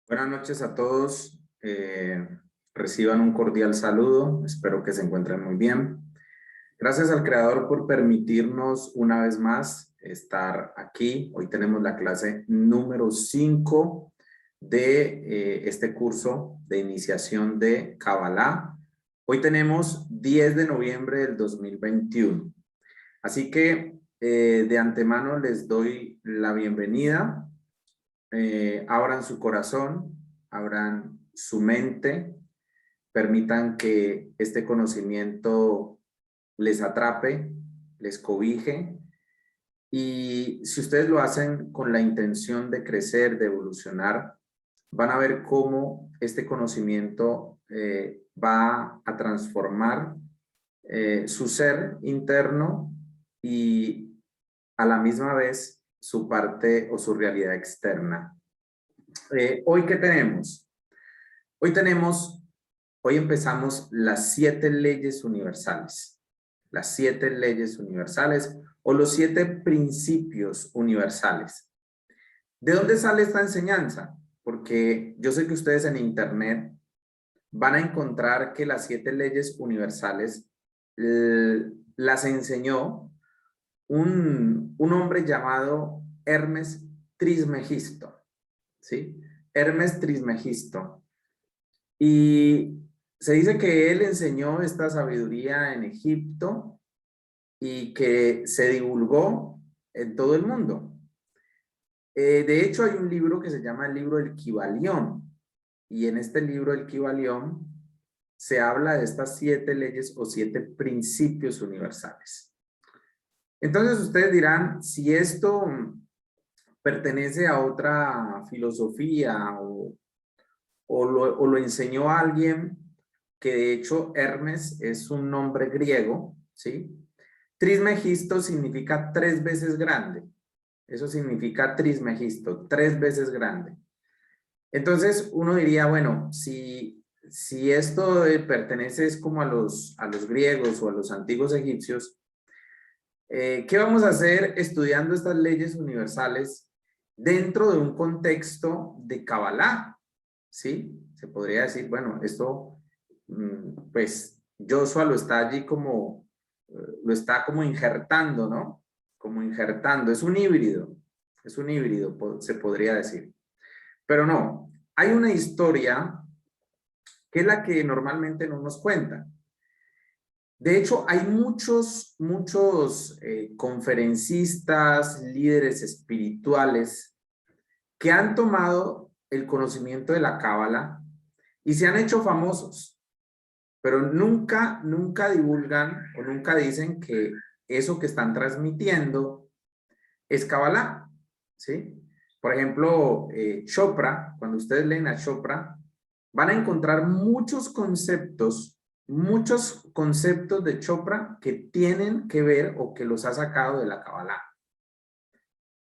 Buenas noches a todos. Reciban un cordial saludo. Espero que se encuentren muy bien. Gracias al Creador por permitirnos una vez más estar aquí. Hoy tenemos la clase número 5 de este curso de iniciación de Kabbalah. Hoy tenemos 10 de noviembre del 2021. Así que de antemano les doy la bienvenida. Abran su corazón, abran su mente, permitan que este conocimiento les atrape, les cobije. Y si ustedes lo hacen con la intención de crecer, de evolucionar, van a ver cómo este conocimiento va a transformar su ser interno y a la misma vez su parte o su realidad externa. ¿Hoy qué tenemos? Hoy empezamos las 7 leyes universales. Las 7 leyes universales o los 7 principios universales. ¿De dónde sale esta enseñanza? Porque yo sé que ustedes en internet van a encontrar que las 7 leyes universales las enseñó un hombre llamado Hermes Trismegisto, ¿sí? Hermes Trismegisto. Y se dice que él enseñó esta sabiduría en Egipto y que se divulgó en todo el mundo. De hecho, hay un libro que se llama el libro del Kybalión. Y en este libro del Kybalión se habla de estas 7 leyes o 7 principios universales. Entonces ustedes dirán, si esto pertenece a otra filosofía o lo enseñó a alguien que de hecho Hermes es un nombre griego, ¿sí? Trismegisto significa 3 veces grande. Eso significa Trismegisto, 3 veces grande. Entonces uno diría, bueno, si esto pertenece es como a los griegos o a los antiguos egipcios, ¿qué vamos a hacer estudiando estas leyes universales dentro de un contexto de Kabbalah? ¿Sí? Se podría decir, bueno, esto, pues, Joshua lo está allí como, lo está como injertando, ¿no? Como injertando, es un híbrido, se podría decir. Pero no, hay una historia que es la que normalmente no nos cuentan. De hecho, hay muchos conferencistas, líderes espirituales que han tomado el conocimiento de la Cábala y se han hecho famosos, pero nunca divulgan o nunca dicen que eso que están transmitiendo es Kabbalah, ¿sí? Por ejemplo, Chopra, cuando ustedes leen a Chopra, van a encontrar muchos conceptos de Chopra que tienen que ver o que los ha sacado de la Kabbalah.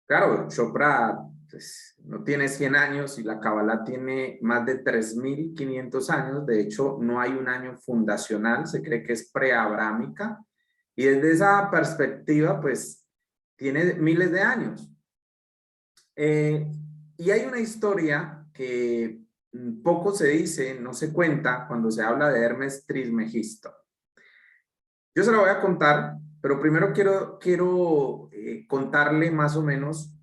Claro, Chopra pues, no tiene 100 años y la Kabbalah tiene más de 3.500 años. De hecho, no hay un año fundacional, se cree que es preabrámica. Y desde esa perspectiva, pues, tiene miles de años. Y hay una historia que poco se dice, no se cuenta cuando se habla de Hermes Trismegisto. Yo se la voy a contar, pero primero quiero contarle más o menos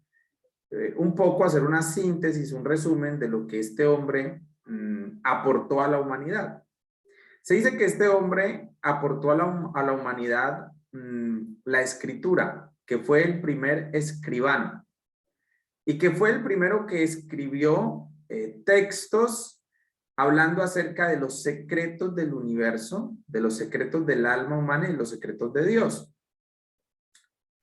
un poco, hacer una síntesis, un resumen de lo que este hombre aportó a la humanidad. Se dice que este hombre aportó a la humanidad la escritura, que fue el primer escribano y que fue el primero que escribió textos hablando acerca de los secretos del universo, de los secretos del alma humana y los secretos de Dios.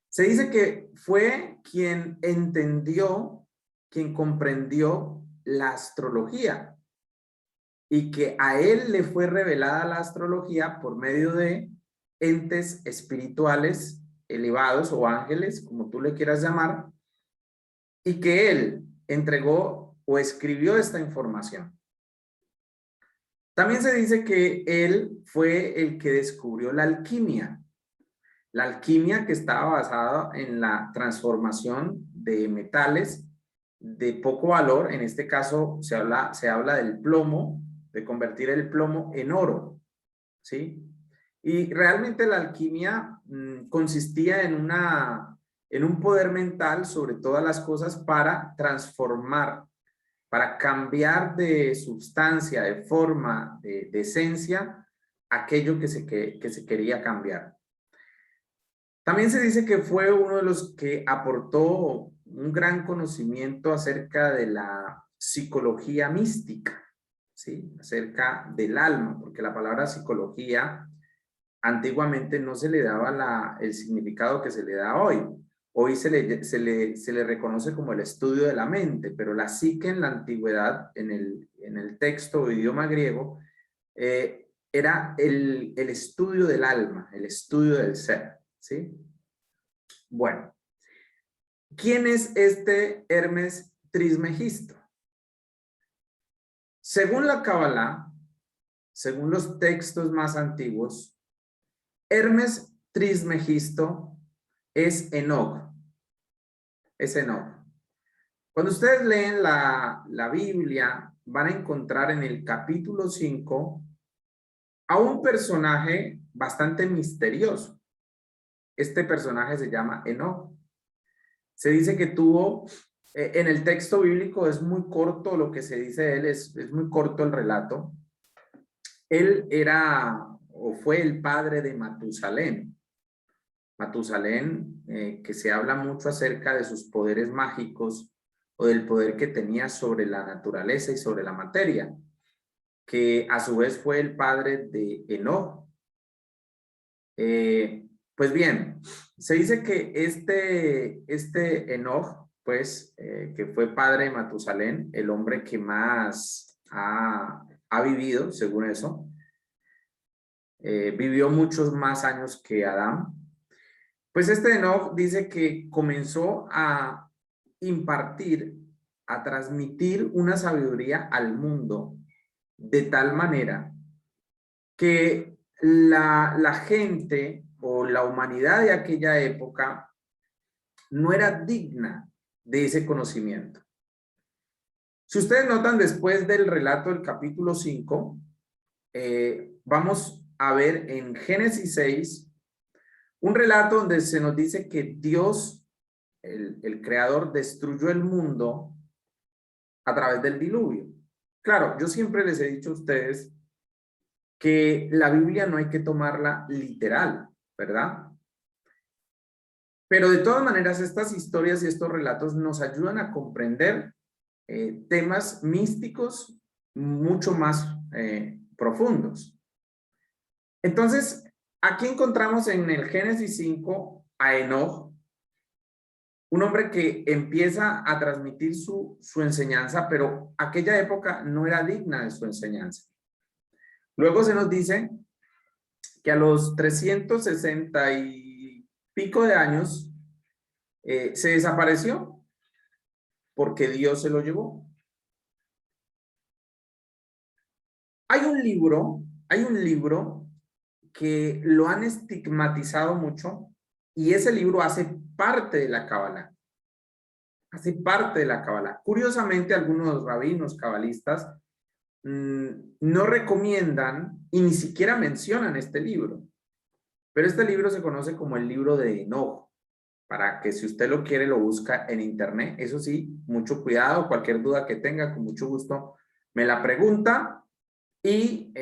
Se dice que fue quien entendió, quien comprendió la astrología y que a él le fue revelada la astrología por medio de entes espirituales elevados o ángeles, como tú le quieras llamar, y que él entregó o escribió esta información. También se dice que él fue el que descubrió la alquimia que estaba basada en la transformación de metales de poco valor. En este caso se habla del plomo, de convertir el plomo en oro, ¿sí? Y realmente la alquimia consistía en un poder mental sobre todas las cosas para transformar, para cambiar de sustancia, de forma, de esencia, aquello que se quería cambiar. También se dice que fue uno de los que aportó un gran conocimiento acerca de la psicología mística, ¿sí? Acerca del alma, porque la palabra psicología antiguamente no se le daba el significado que se le da hoy. Hoy se le reconoce como el estudio de la mente, pero la psique en la antigüedad, en el texto o idioma griego, era el estudio del alma, el estudio del ser, ¿sí? Bueno, ¿quién es este Hermes Trismegisto? Según la Kabbalah, según los textos más antiguos, Hermes Trismegisto es Enoc. Es Enoc. Cuando ustedes leen la Biblia, van a encontrar en el capítulo 5 a un personaje bastante misterioso. Este personaje se llama Enoc. Se dice que tuvo, en el texto bíblico es muy corto lo que se dice de él, es muy corto el relato. Él era o fue el padre de Matusalén. Matusalén, que se habla mucho acerca de sus poderes mágicos o del poder que tenía sobre la naturaleza y sobre la materia, que a su vez fue el padre de Enoc. Pues bien, se dice que este Enoc, pues, que fue padre de Matusalén, el hombre que más ha vivido, según eso, vivió muchos más años que Adán. Pues este Enoc dice que comenzó a impartir, a transmitir una sabiduría al mundo de tal manera que la gente o la humanidad de aquella época no era digna de ese conocimiento. Si ustedes notan después del relato del capítulo 5, vamos a ver en Génesis 6 un relato donde se nos dice que Dios, el creador, destruyó el mundo a través del diluvio. Claro, yo siempre les he dicho a ustedes que la Biblia no hay que tomarla literal, ¿verdad? Pero de todas maneras, estas historias y estos relatos nos ayudan a comprender temas místicos mucho más profundos. Entonces, aquí encontramos en el Génesis 5 a Enoc, un hombre que empieza a transmitir su enseñanza, pero aquella época no era digna de su enseñanza. Luego se nos dice que a los 360 y pico de años se desapareció porque Dios se lo llevó. Hay un libro que lo han estigmatizado mucho y ese libro hace parte de la Kabbalah. Hace parte de la Kabbalah. Curiosamente, algunos rabinos cabalistas no recomiendan y ni siquiera mencionan este libro. Pero este libro se conoce como el libro de Enoc, para que si usted lo quiere lo busca en internet. Eso sí, mucho cuidado, cualquier duda que tenga, con mucho gusto me la pregunta y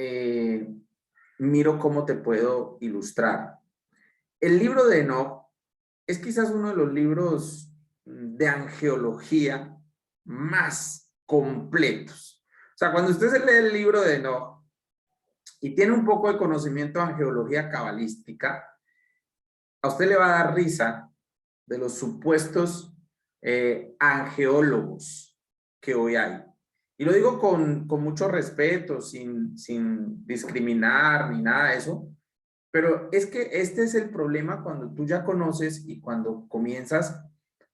miro cómo te puedo ilustrar. El libro de Enoc es quizás uno de los libros de angeología más completos. O sea, cuando usted se lee el libro de Enoc y tiene un poco de conocimiento de angeología cabalística, a usted le va a dar risa de los supuestos angeólogos que hoy hay. Y lo digo con mucho respeto, sin discriminar ni nada de eso, pero es que este es el problema cuando tú ya conoces y cuando comienzas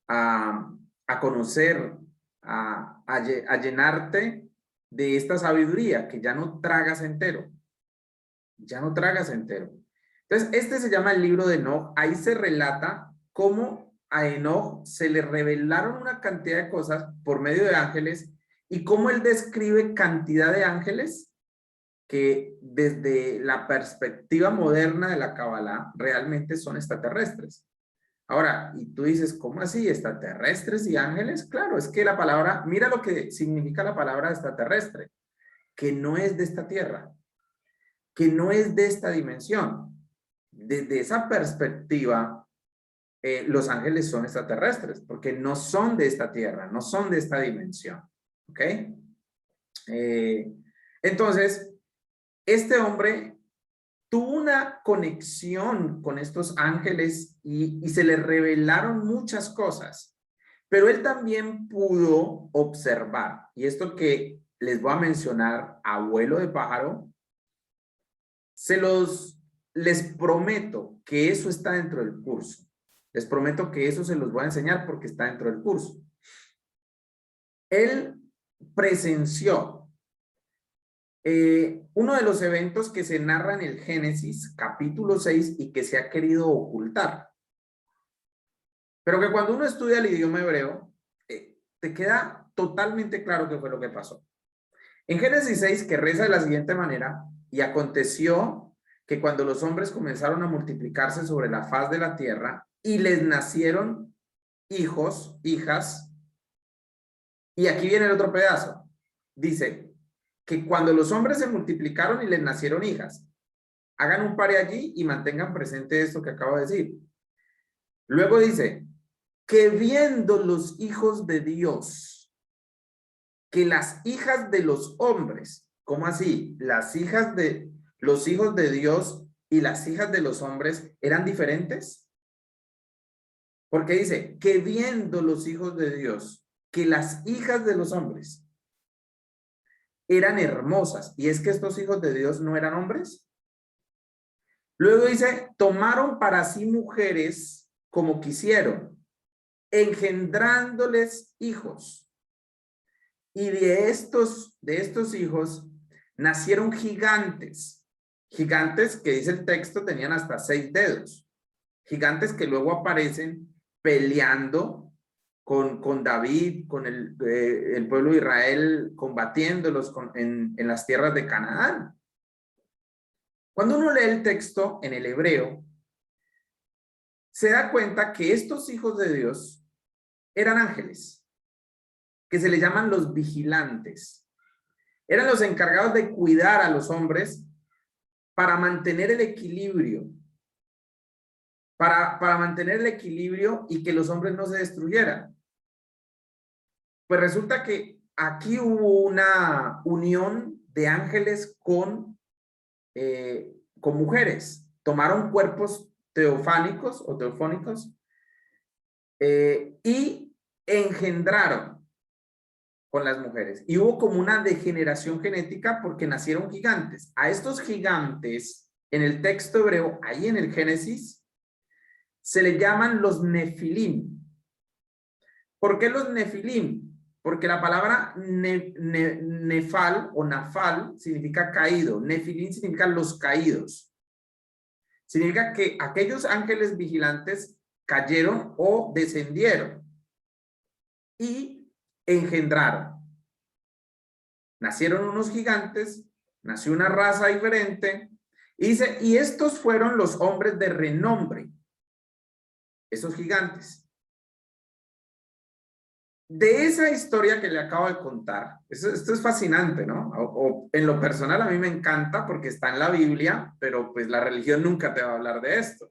a conocer, a llenarte de esta sabiduría que ya no tragas entero. Ya no tragas entero. Entonces, este se llama el libro de Enoc. Ahí se relata cómo a Enoc se le revelaron una cantidad de cosas por medio de ángeles, y cómo él describe cantidad de ángeles que desde la perspectiva moderna de la Kabbalah realmente son extraterrestres. Ahora, y tú dices, ¿cómo así? ¿Extraterrestres y ángeles? Claro, es que la palabra, mira lo que significa la palabra extraterrestre, que no es de esta tierra, que no es de esta dimensión. Desde esa perspectiva, los ángeles son extraterrestres, porque no son de esta tierra, no son de esta dimensión. ¿Ok? Entonces, este hombre tuvo una conexión con estos ángeles y se le revelaron muchas cosas, pero él también pudo observar, y esto que les voy a mencionar, abuelo de pájaro, les prometo que eso está dentro del curso. Les prometo que eso se los voy a enseñar porque está dentro del curso. Él presenció uno de los eventos que se narra en el Génesis, capítulo 6, y que se ha querido ocultar. Pero que cuando uno estudia el idioma hebreo, te queda totalmente claro qué fue lo que pasó. En Génesis 6, que reza de la siguiente manera: y aconteció que cuando los hombres comenzaron a multiplicarse sobre la faz de la tierra, y les nacieron hijos, hijas, y aquí viene el otro pedazo. Dice que cuando los hombres se multiplicaron y les nacieron hijas, hagan un pare allí y mantengan presente esto que acabo de decir. Luego dice, que viendo los hijos de Dios, que las hijas de los hombres, ¿cómo así? Las hijas de los hijos de Dios y las hijas de los hombres eran diferentes. Porque dice, que viendo los hijos de Dios, que las hijas de los hombres eran hermosas, y es que estos hijos de Dios no eran hombres. Luego dice, tomaron para sí mujeres como quisieron, engendrándoles hijos. Y de estos hijos nacieron gigantes. Gigantes que dice el texto tenían hasta 6 dedos. Gigantes que luego aparecen peleando con David, con el pueblo de Israel, combatiéndolos en las tierras de Canaán. Cuando uno lee el texto en el hebreo, se da cuenta que estos hijos de Dios eran ángeles, que se les llaman los vigilantes. Eran los encargados de cuidar a los hombres para mantener el equilibrio, para mantener el equilibrio y que los hombres no se destruyeran. Pues resulta que aquí hubo una unión de ángeles con mujeres. Tomaron cuerpos teofánicos o teofónicos y engendraron con las mujeres. Y hubo como una degeneración genética porque nacieron gigantes. A estos gigantes, en el texto hebreo, ahí en el Génesis, se le llaman los nefilim. ¿Por qué los nefilim? Porque la palabra nefal o nafal significa caído. Nefilim significa los caídos. Significa que aquellos ángeles vigilantes cayeron o descendieron y engendraron. Nacieron unos gigantes, nació una raza diferente, y dice, y estos fueron los hombres de renombre, esos gigantes. De esa historia que le acabo de contar, esto es fascinante, ¿no? O en lo personal a mí me encanta porque está en la Biblia, pero pues la religión nunca te va a hablar de esto.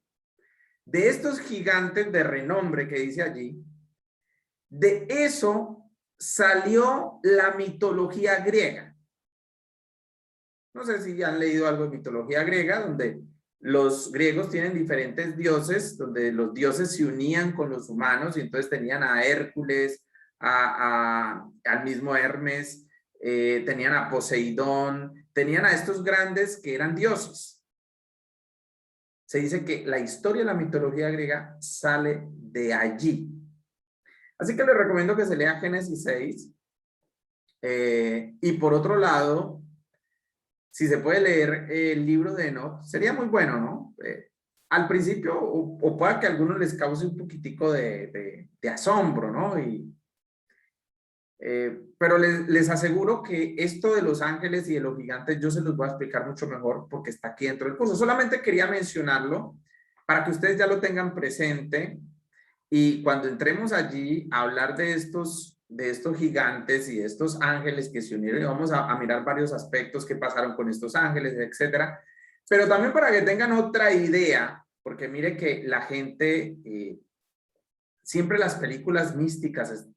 De estos gigantes de renombre que dice allí, de eso salió la mitología griega. No sé si han leído algo de mitología griega, donde los griegos tienen diferentes dioses, donde los dioses se unían con los humanos y entonces tenían a Hércules, al mismo Hermes, tenían a Poseidón, tenían a estos grandes que eran dioses. Se dice que la historia de la mitología griega sale de allí. Así que les recomiendo que se lea Génesis 6. Y por otro lado, si se puede leer el libro de Enoc, sería muy bueno, ¿no? al principio, o pueda que a algunos les cause un poquitico de asombro, ¿no? Pero les aseguro que esto de los ángeles y de los gigantes yo se los voy a explicar mucho mejor porque está aquí dentro del curso. Solamente quería mencionarlo para que ustedes ya lo tengan presente y cuando entremos allí a hablar de estos gigantes y de estos ángeles que se unieron, y vamos a mirar varios aspectos que pasaron con estos ángeles, etcétera. Pero también para que tengan otra idea, porque mire que la gente, siempre las películas místicas,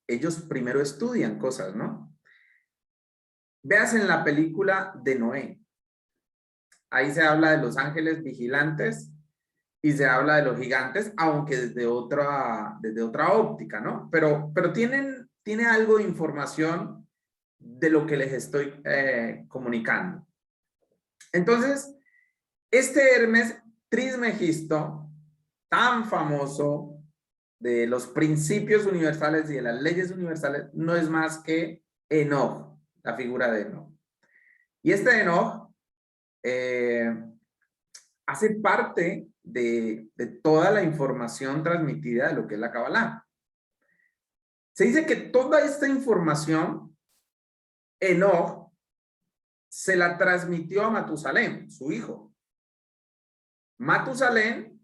ellos primero estudian cosas, ¿no? Veas en la película de Noé. Ahí se habla de los ángeles vigilantes y se habla de los gigantes, aunque desde otra óptica, ¿no? Pero tiene algo de información de lo que les estoy comunicando. Entonces, este Hermes Trismegisto, tan famoso de los principios universales y de las leyes universales, no es más que Enoch, la figura de Enoch. Y este Enoch hace parte de toda la información transmitida de lo que es la Kabbalah. Se dice que toda esta información, Enoch se la transmitió a Matusalén, su hijo. Matusalén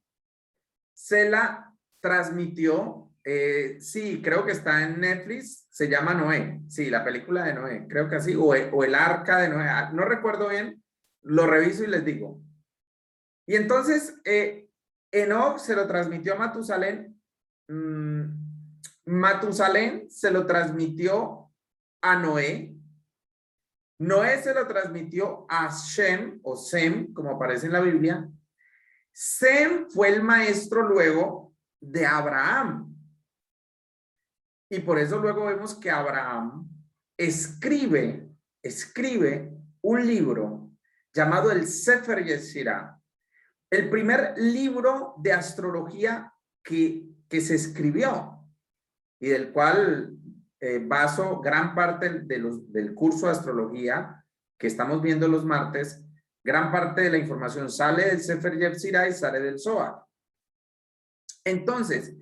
se la transmitió, sí, creo que está en Netflix, se llama Noé, sí, la película de Noé, creo que así, o el arca de Noé, no recuerdo bien, lo reviso y les digo. Y entonces, Enoch se lo transmitió a Matusalén, Matusalén se lo transmitió a Noé, Noé se lo transmitió a Shem, o Sem, como aparece en la Biblia. Sem fue el maestro luego de Abraham. Y por eso luego vemos que Abraham escribe un libro llamado el Sefer Yetzirah, el primer libro de astrología que se escribió y del cual baso gran parte del curso de astrología que estamos viendo los martes. Gran parte de la información sale del Sefer Yetzirah y sale del Zohar. Entonces,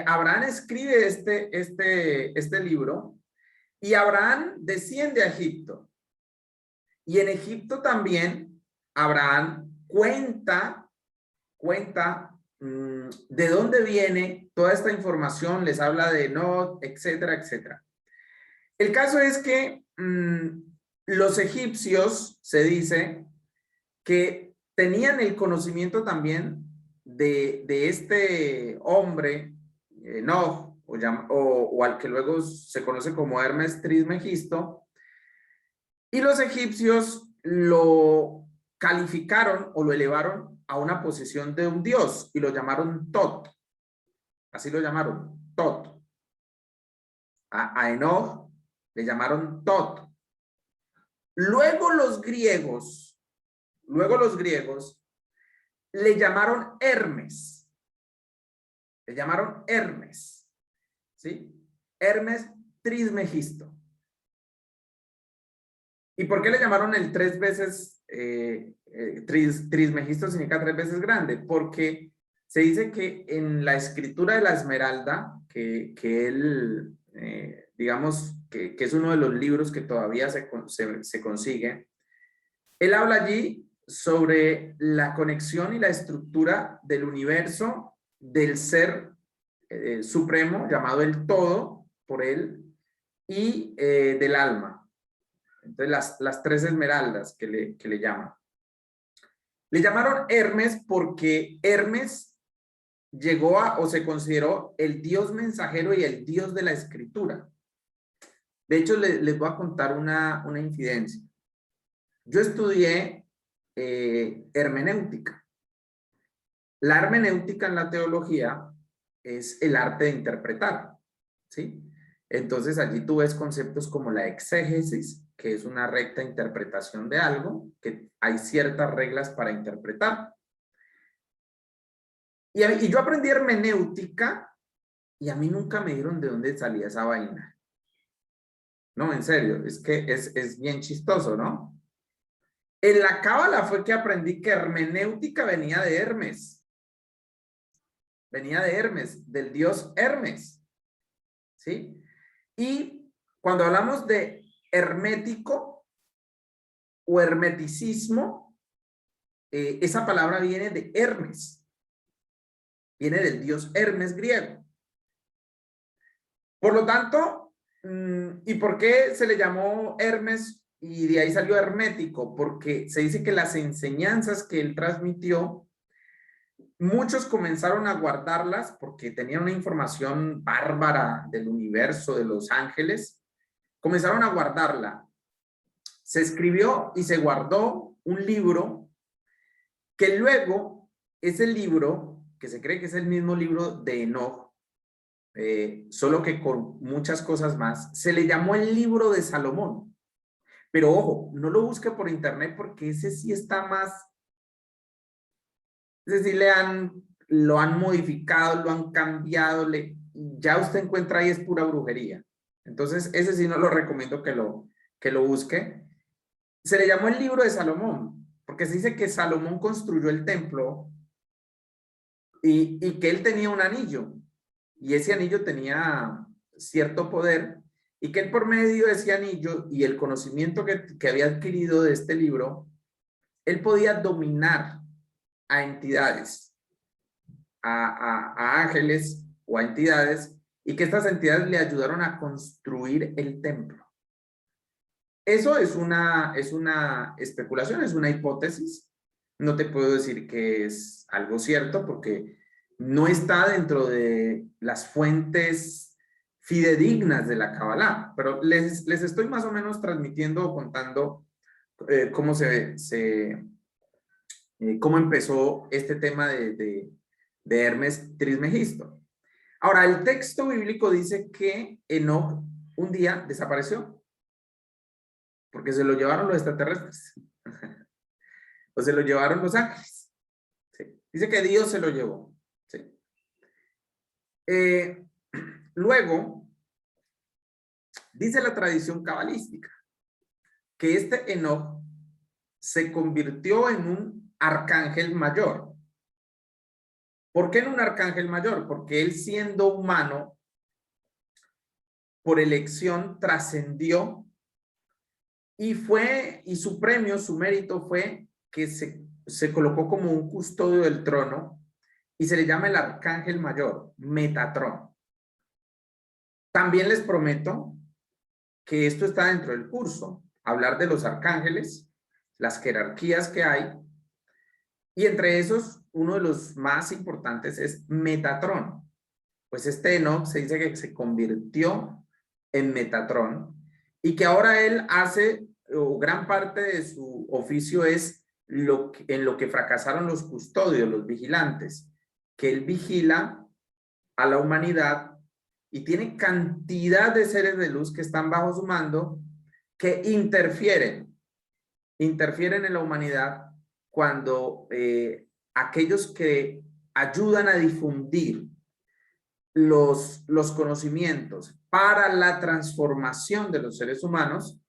Abraham escribe este libro y Abraham desciende a Egipto. Y en Egipto también Abraham cuenta de dónde viene toda esta información, les habla de Nod, etcétera, etcétera. El caso es que los egipcios, se dice, que tenían el conocimiento también de este hombre, Enoch, o al que luego se conoce como Hermes Trismegisto, y los egipcios lo calificaron o lo elevaron a una posición de un dios y lo llamaron Tot. Así lo llamaron, Tot. A Enoch le llamaron Tot. Luego los griegos le llamaron Hermes. Le llamaron Hermes. ¿Sí? Hermes Trismegisto. ¿Y por qué le llamaron el tres veces, Trismegisto significa tres veces grande? Porque se dice que en la escritura de la Esmeralda, que él, digamos, que es uno de los libros que todavía se consigue, él habla allí sobre la conexión y la estructura del universo, del ser supremo, llamado el todo, por él, y del alma. Entonces, las tres esmeraldas que le llaman. Le llamaron Hermes porque Hermes llegó o se consideró el dios mensajero y el dios de la escritura. De hecho, les voy a contar una infidencia. Yo estudié hermenéutica. La hermenéutica en la teología es el arte de interpretar, ¿sí? Entonces, allí tú ves conceptos como la exégesis, que es una recta interpretación de algo, que hay ciertas reglas para interpretar. Y yo aprendí hermenéutica y a mí nunca me dijeron de dónde salía esa vaina. No, en serio, es que es bien chistoso, ¿no? En la Cábala fue que aprendí que hermenéutica venía de Hermes. Venía de Hermes, del dios Hermes. ¿Sí? Y cuando hablamos de hermético o hermeticismo, esa palabra viene de Hermes. Viene del dios Hermes griego. Por lo tanto, ¿y por qué se le llamó Hermes y de ahí salió hermético? Porque se dice que las enseñanzas que él transmitió, muchos comenzaron a guardarlas porque tenían una información bárbara del universo, de los ángeles. Comenzaron a guardarla. Se escribió y se guardó un libro que luego, ese libro, que se cree que es el mismo libro de Enoch, solo que con muchas cosas más, se le llamó el libro de Salomón. Pero ojo, no lo busque por internet porque ese sí está más, ese sí lo han modificado, lo han cambiado, ya usted encuentra ahí es pura brujería. Entonces ese sí no lo recomiendo que lo busque. Se le llamó el libro de Salomón porque se dice que Salomón construyó el templo y que él tenía un anillo y ese anillo tenía cierto poder y que él por medio de ese anillo y el conocimiento que había adquirido de este libro, él podía dominar a entidades, a ángeles o a entidades y que estas entidades le ayudaron a construir el templo. Eso es una especulación, es una hipótesis. No te puedo decir que es algo cierto porque no está dentro de las fuentes fidedignas de la Kabbalah, pero les estoy más o menos transmitiendo o contando cómo cómo empezó este tema de Hermes Trismegisto. Ahora, el texto bíblico dice que Enoch un día desapareció porque se lo llevaron los extraterrestres o se lo llevaron los ángeles. ¿Sí? Dice que Dios se lo llevó. ¿Sí? Luego, dice la tradición cabalística que este Enoch se convirtió en un arcángel mayor. ¿Por qué en un arcángel mayor? Porque él, siendo humano, por elección trascendió y su premio, su mérito fue que se colocó como un custodio del trono y se le llama el arcángel mayor, Metatrón. También les prometo que esto está dentro del curso, hablar de los arcángeles, las jerarquías que hay, y entre esos, uno de los más importantes es Metatrón. Pues este Enoch se dice que se convirtió en Metatrón y que ahora él hace, o gran parte de su oficio es en lo que fracasaron los custodios, los vigilantes, que él vigila a la humanidad y tiene cantidad de seres de luz que están bajo su mando que interfieren en la humanidad cuando aquellos que ayudan a difundir los conocimientos para la transformación de los seres humanos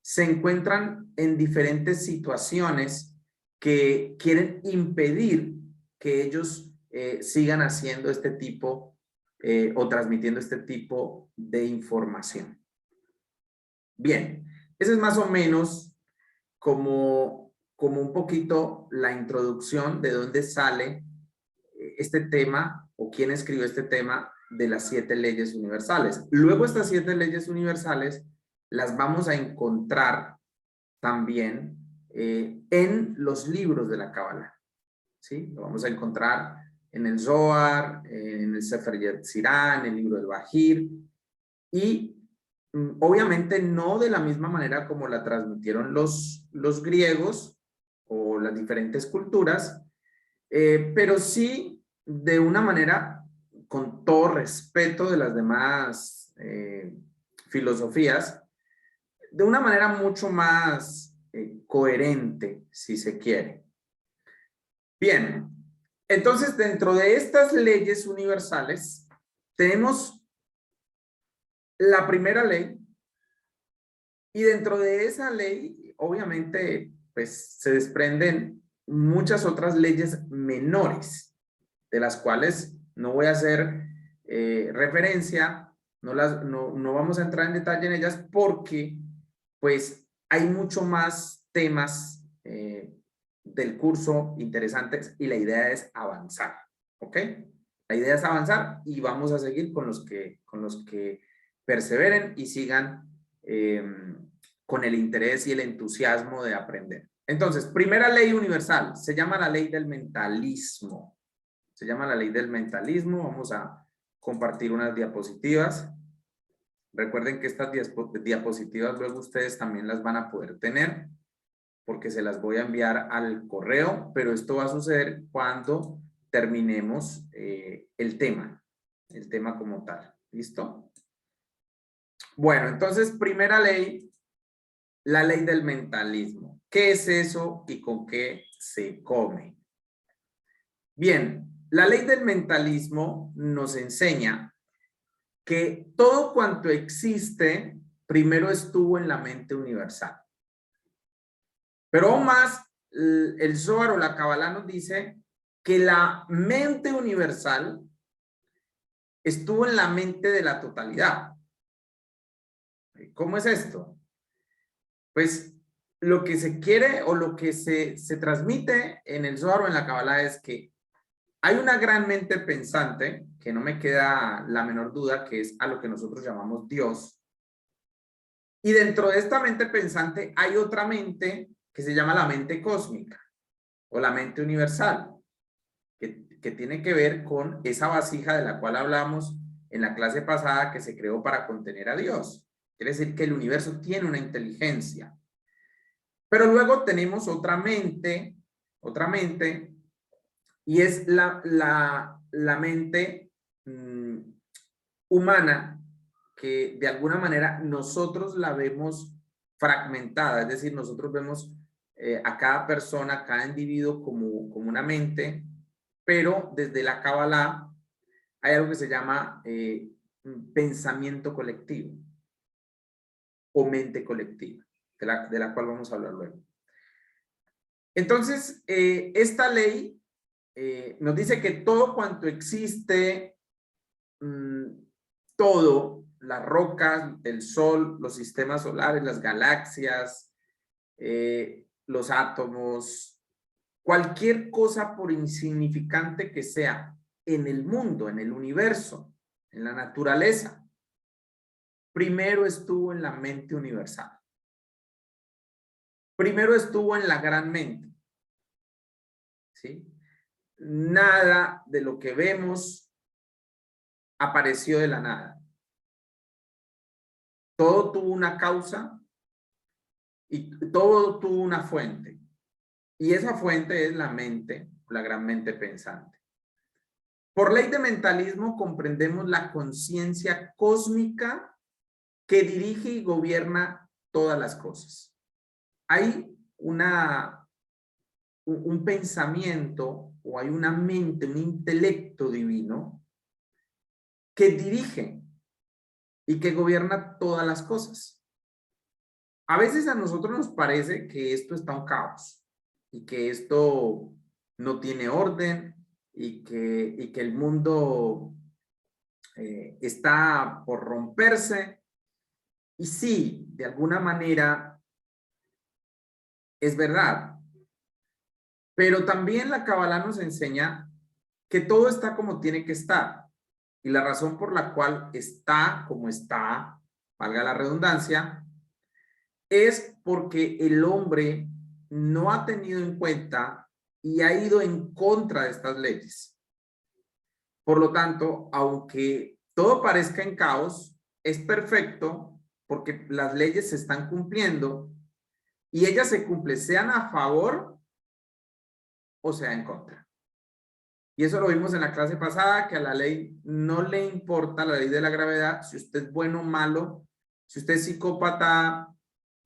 se encuentran en diferentes situaciones que quieren impedir que ellos sigan haciendo este tipo o transmitiendo este tipo de información. Bien, ese es más o menos como un poquito la introducción de dónde sale este tema o quién escribió este tema de las 7 leyes universales. Luego estas 7 leyes universales las vamos a encontrar también en los libros de la Cábala. ¿Sí? Lo vamos a encontrar en el Zohar, en el Sefer Yetzirah, en el libro del Bajir y obviamente no de la misma manera como la transmitieron los griegos o las diferentes culturas, pero sí de una manera con todo respeto de las demás filosofías, de una manera mucho más coherente, si se quiere. Bien, entonces dentro de estas leyes universales tenemos la primera ley y dentro de esa ley, obviamente, pues se desprenden muchas otras leyes menores, de las cuales no voy a hacer referencia, no vamos a entrar en detalle en ellas porque pues hay mucho más temas del curso interesantes y la idea es avanzar, ¿ok? La idea es avanzar y vamos a seguir con los que perseveren y sigan con el interés y el entusiasmo de aprender. Entonces, primera ley universal, se llama la ley del mentalismo. Se llama la ley del mentalismo. Vamos a compartir unas diapositivas. Recuerden que estas diapositivas luego ustedes también las van a poder tener porque se las voy a enviar al correo, pero esto va a suceder cuando terminemos el tema como tal. ¿Listo? Bueno, entonces, primera ley, la ley del mentalismo. ¿Qué es eso y con qué se come? Bien, la ley del mentalismo nos enseña que todo cuanto existe primero estuvo en la mente universal. Pero aún más, el Zohar o la Kabbalah nos dice que la mente universal estuvo en la mente de la totalidad. ¿Cómo es esto? Pues lo que se quiere o lo que se transmite en el Zohar o en la Kabbalah es que hay una gran mente pensante, que no me queda la menor duda, que es a lo que nosotros llamamos Dios. Y dentro de esta mente pensante hay otra mente que se llama la mente cósmica o la mente universal, que tiene que ver con esa vasija de la cual hablamos en la clase pasada que se creó para contener a Dios. Quiere decir que el universo tiene una inteligencia. Pero luego tenemos otra mente, y es la mente humana, que de alguna manera nosotros la vemos fragmentada, es decir, nosotros vemos a cada persona, a cada individuo como una mente, pero desde la Kabbalah hay algo que se llama pensamiento colectivo o mente colectiva, de la cual vamos a hablar luego. Entonces, esta ley nos dice que todo cuanto existe, todo, las rocas, el sol, los sistemas solares, las galaxias, los átomos, cualquier cosa por insignificante que sea en el mundo, en el universo, en la naturaleza, primero estuvo en la mente universal. Primero estuvo en la gran mente. ¿Sí? Nada de lo que vemos apareció de la nada. Todo tuvo una causa y todo tuvo una fuente. Y esa fuente es la mente, la gran mente pensante. Por ley de mentalismo comprendemos la conciencia cósmica que dirige y gobierna todas las cosas. Hay un pensamiento o hay una mente, un intelecto divino que dirige y que gobierna todas las cosas. A veces a nosotros nos parece que esto está un caos y que esto no tiene orden y que el mundo está por romperse. Y sí, de alguna manera es verdad. Pero también la Kabbalah nos enseña que todo está como tiene que estar. Y la razón por la cual está como está, valga la redundancia, es porque el hombre no ha tenido en cuenta y ha ido en contra de estas leyes. Por lo tanto, aunque todo parezca en caos, es perfecto porque las leyes se están cumpliendo y ellas se cumplen, sean a favor o sea en contra. Y eso lo vimos en la clase pasada, que a la ley no le importa, la ley de la gravedad, si usted es bueno o malo, si usted es psicópata,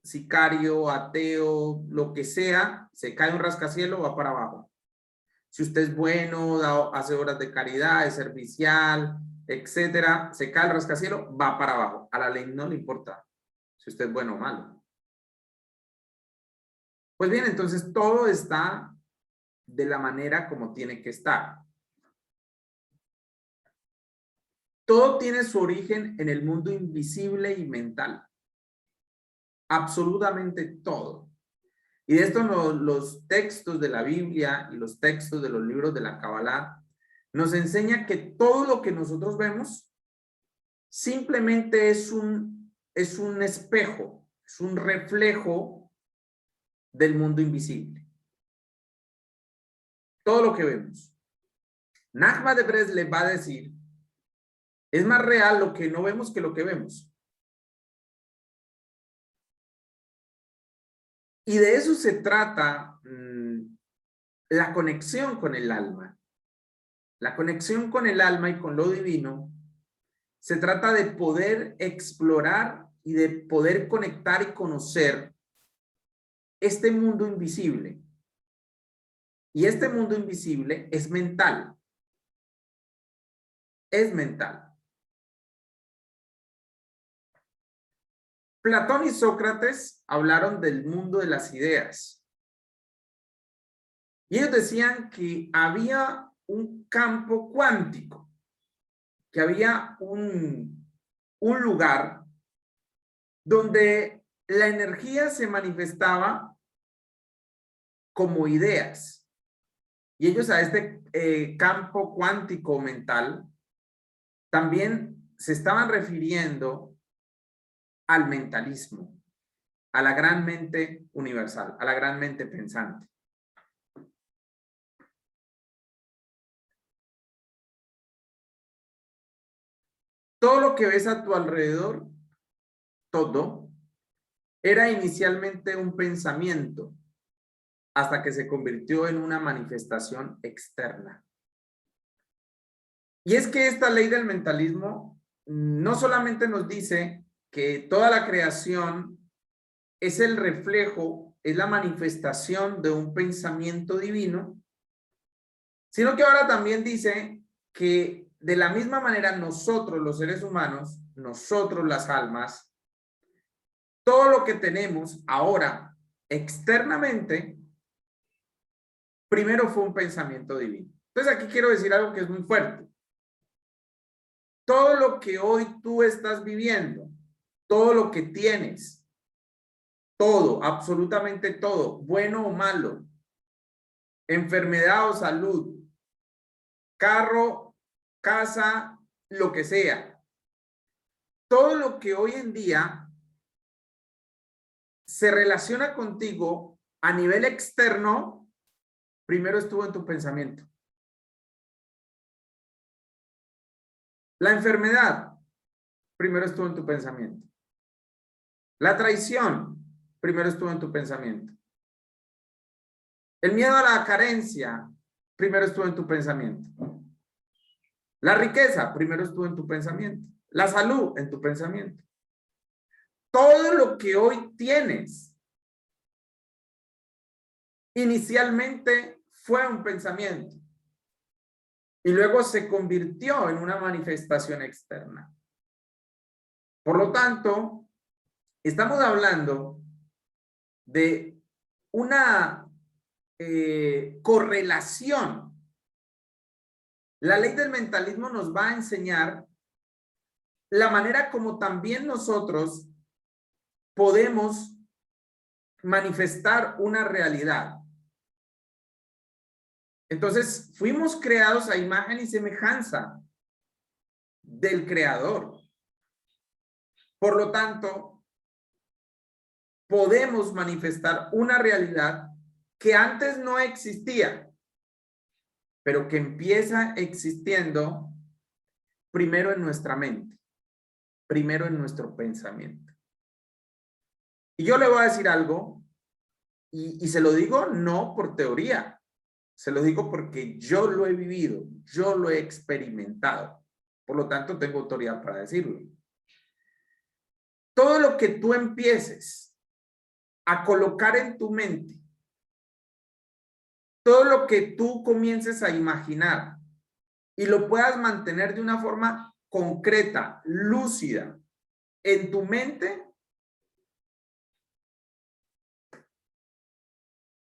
sicario, ateo, lo que sea, se cae un rascacielos, va para abajo. Si usted es bueno, hace obras de caridad, es servicial, etcétera, se cae el rascacielos, va para abajo. A la ley no le importa si usted es bueno o malo. Pues bien, entonces todo está de la manera como tiene que estar. Todo tiene su origen en el mundo invisible y mental. Absolutamente todo. Y de esto los textos de la Biblia y los textos de los libros de la Kabbalah nos enseña que todo lo que nosotros vemos simplemente es un espejo, es un reflejo del mundo invisible. Todo lo que vemos. Nachman de Breslev va a decir, es más real lo que no vemos que lo que vemos. Y de eso se trata la conexión con el alma. La conexión con el alma y con lo divino se trata de poder explorar y de poder conectar y conocer este mundo invisible. Y este mundo invisible es mental. Es mental. Platón y Sócrates hablaron del mundo de las ideas. Y ellos decían que había un campo cuántico, que había un lugar donde la energía se manifestaba como ideas. Y ellos a este campo cuántico mental también se estaban refiriendo al mentalismo, a la gran mente universal, a la gran mente pensante. Todo lo que ves a tu alrededor, todo, era inicialmente un pensamiento hasta que se convirtió en una manifestación externa. Y es que esta ley del mentalismo no solamente nos dice que toda la creación es el reflejo, es la manifestación de un pensamiento divino, sino que ahora también dice que de la misma manera nosotros los seres humanos, nosotros las almas, todo lo que tenemos ahora externamente, primero fue un pensamiento divino. Entonces aquí quiero decir algo que es muy fuerte. Todo lo que hoy tú estás viviendo, todo lo que tienes, todo, absolutamente todo, bueno o malo, enfermedad o salud, carro, casa, lo que sea, todo lo que hoy en día se relaciona contigo a nivel externo, primero estuvo en tu pensamiento. La enfermedad, primero estuvo en tu pensamiento. La traición, primero estuvo en tu pensamiento. El miedo a la carencia, primero estuvo en tu pensamiento. La riqueza, primero estuvo en tu pensamiento. La salud, en tu pensamiento. Todo lo que hoy tienes, inicialmente fue un pensamiento y luego se convirtió en una manifestación externa. Por lo tanto, estamos hablando de una correlación. La ley del mentalismo nos va a enseñar la manera como también nosotros podemos manifestar una realidad. Entonces, fuimos creados a imagen y semejanza del Creador. Por lo tanto, podemos manifestar una realidad que antes no existía, pero que empieza existiendo primero en nuestra mente, primero en nuestro pensamiento. Y yo le voy a decir algo, y se lo digo no por teoría, se lo digo porque yo lo he vivido, yo lo he experimentado. Por lo tanto, tengo autoridad para decirlo. Todo lo que tú empieces a colocar en tu mente, todo lo que tú comiences a imaginar y lo puedas mantener de una forma concreta, lúcida, en tu mente,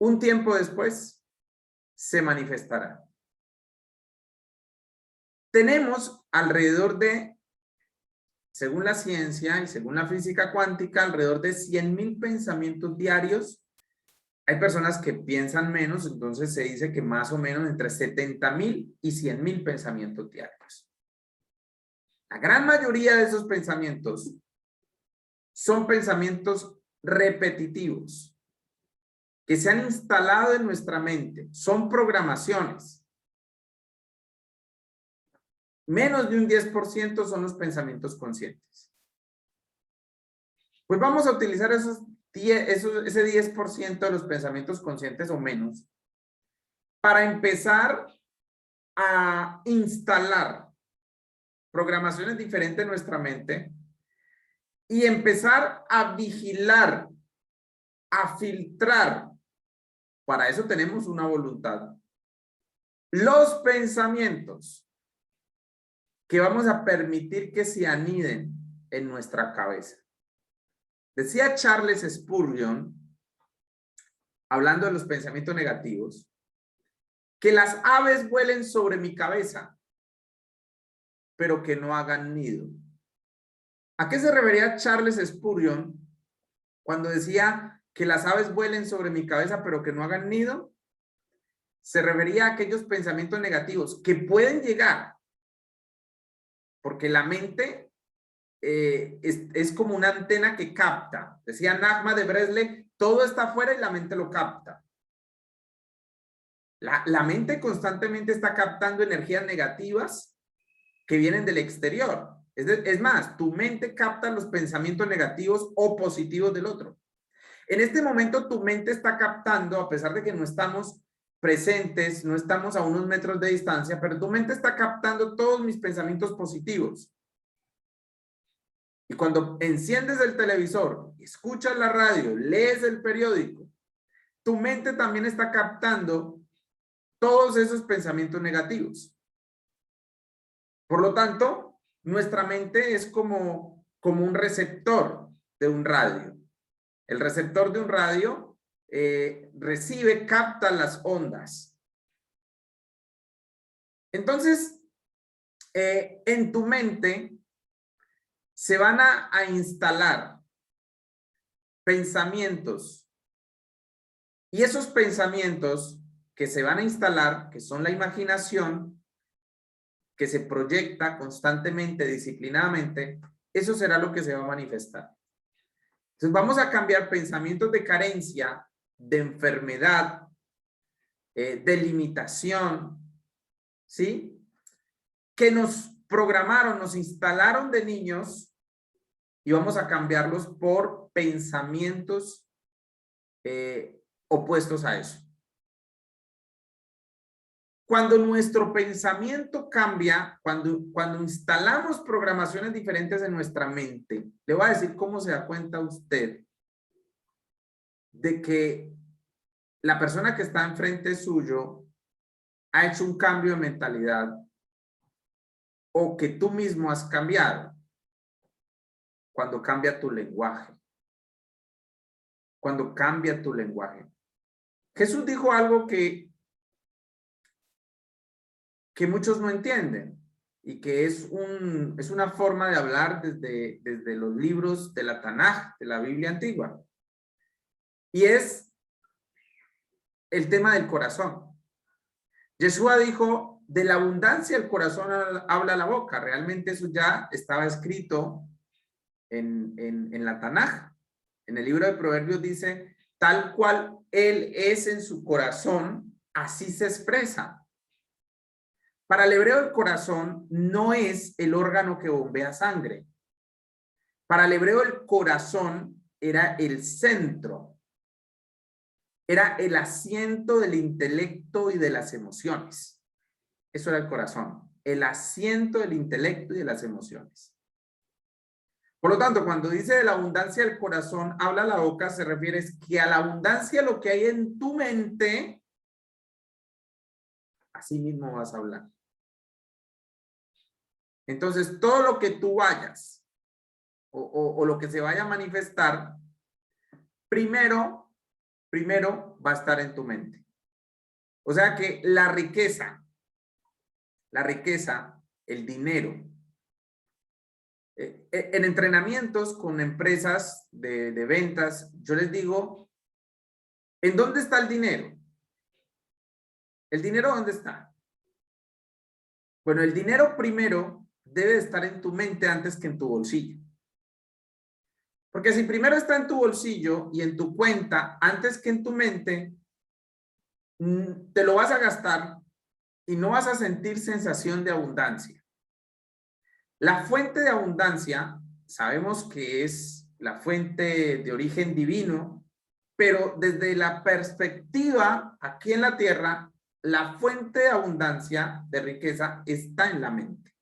un tiempo después se manifestará. Tenemos alrededor de, según la ciencia y según la física cuántica, alrededor de 100.000 pensamientos diarios. Hay personas que piensan menos, entonces se dice que más o menos entre 70.000 y 100.000 pensamientos diarios. La gran mayoría de esos pensamientos son pensamientos repetitivos que se han instalado en nuestra mente, son programaciones. Menos de un 10% son los pensamientos conscientes. Pues vamos a utilizar ese 10% de los pensamientos conscientes o menos para empezar a instalar programaciones diferentes en nuestra mente y empezar a vigilar, a filtrar. Para eso tenemos una voluntad. Los pensamientos que vamos a permitir que se aniden en nuestra cabeza. Decía Charles Spurgeon, hablando de los pensamientos negativos, que las aves vuelen sobre mi cabeza, pero que no hagan nido. ¿A qué se refería Charles Spurgeon cuando decía que las aves vuelen sobre mi cabeza, pero que no hagan nido? Se refería a aquellos pensamientos negativos que pueden llegar, porque la mente es como una antena que capta. Decía Nachman de Bresle, todo está afuera y la mente lo capta. La mente constantemente está captando energías negativas que vienen del exterior. Es más, tu mente capta los pensamientos negativos o positivos del otro. En este momento tu mente está captando, a pesar de que no estamos presentes, no estamos a unos metros de distancia, pero tu mente está captando todos mis pensamientos positivos. Y cuando enciendes el televisor, escuchas la radio, lees el periódico, tu mente también está captando todos esos pensamientos negativos. Por lo tanto, nuestra mente es como un receptor de un radio. El receptor de un radio recibe, capta las ondas. Entonces, en tu mente se van a instalar pensamientos. Y esos pensamientos que se van a instalar, que son la imaginación, que se proyecta constantemente, disciplinadamente, eso será lo que se va a manifestar. Entonces vamos a cambiar pensamientos de carencia, de enfermedad, de limitación, ¿sí? Que nos programaron, nos instalaron de niños y vamos a cambiarlos por pensamientos opuestos a eso. Cuando nuestro pensamiento cambia, cuando instalamos programaciones diferentes en nuestra mente, le voy a decir cómo se da cuenta usted de que la persona que está enfrente suyo ha hecho un cambio de mentalidad o que tú mismo has cambiado. Cuando cambia tu lenguaje. Cuando cambia tu lenguaje. Jesús dijo algo que muchos no entienden y que es una forma de hablar desde los libros de la Tanaj, de la Biblia antigua. Y es el tema del corazón. Yeshua dijo, de la abundancia del corazón habla la boca. Realmente eso ya estaba escrito en la Tanaj. En el libro de Proverbios dice, tal cual él es en su corazón, así se expresa. Para el hebreo el corazón no es el órgano que bombea sangre. Para el hebreo el corazón era el centro. Era el asiento del intelecto y de las emociones. Eso era el corazón. El asiento del intelecto y de las emociones. Por lo tanto, cuando dice de la abundancia del corazón, habla la boca, se refiere es que a la abundancia lo que hay en tu mente, así mismo vas a hablar. Entonces, todo lo que tú vayas o lo que se vaya a manifestar, primero primero va a estar en tu mente. O sea que la riqueza, el dinero, en entrenamientos con empresas de ventas, yo les digo, ¿en dónde está el dinero? ¿El dinero dónde está? Bueno, el dinero primero debe estar en tu mente antes que en tu bolsillo. Porque si primero está en tu bolsillo y en tu cuenta antes que en tu mente, te lo vas a gastar y no vas a sentir sensación de abundancia. La fuente de abundancia, sabemos que es la fuente de origen divino, pero desde la perspectiva aquí en la tierra, la fuente de abundancia, de riqueza, está en la mente.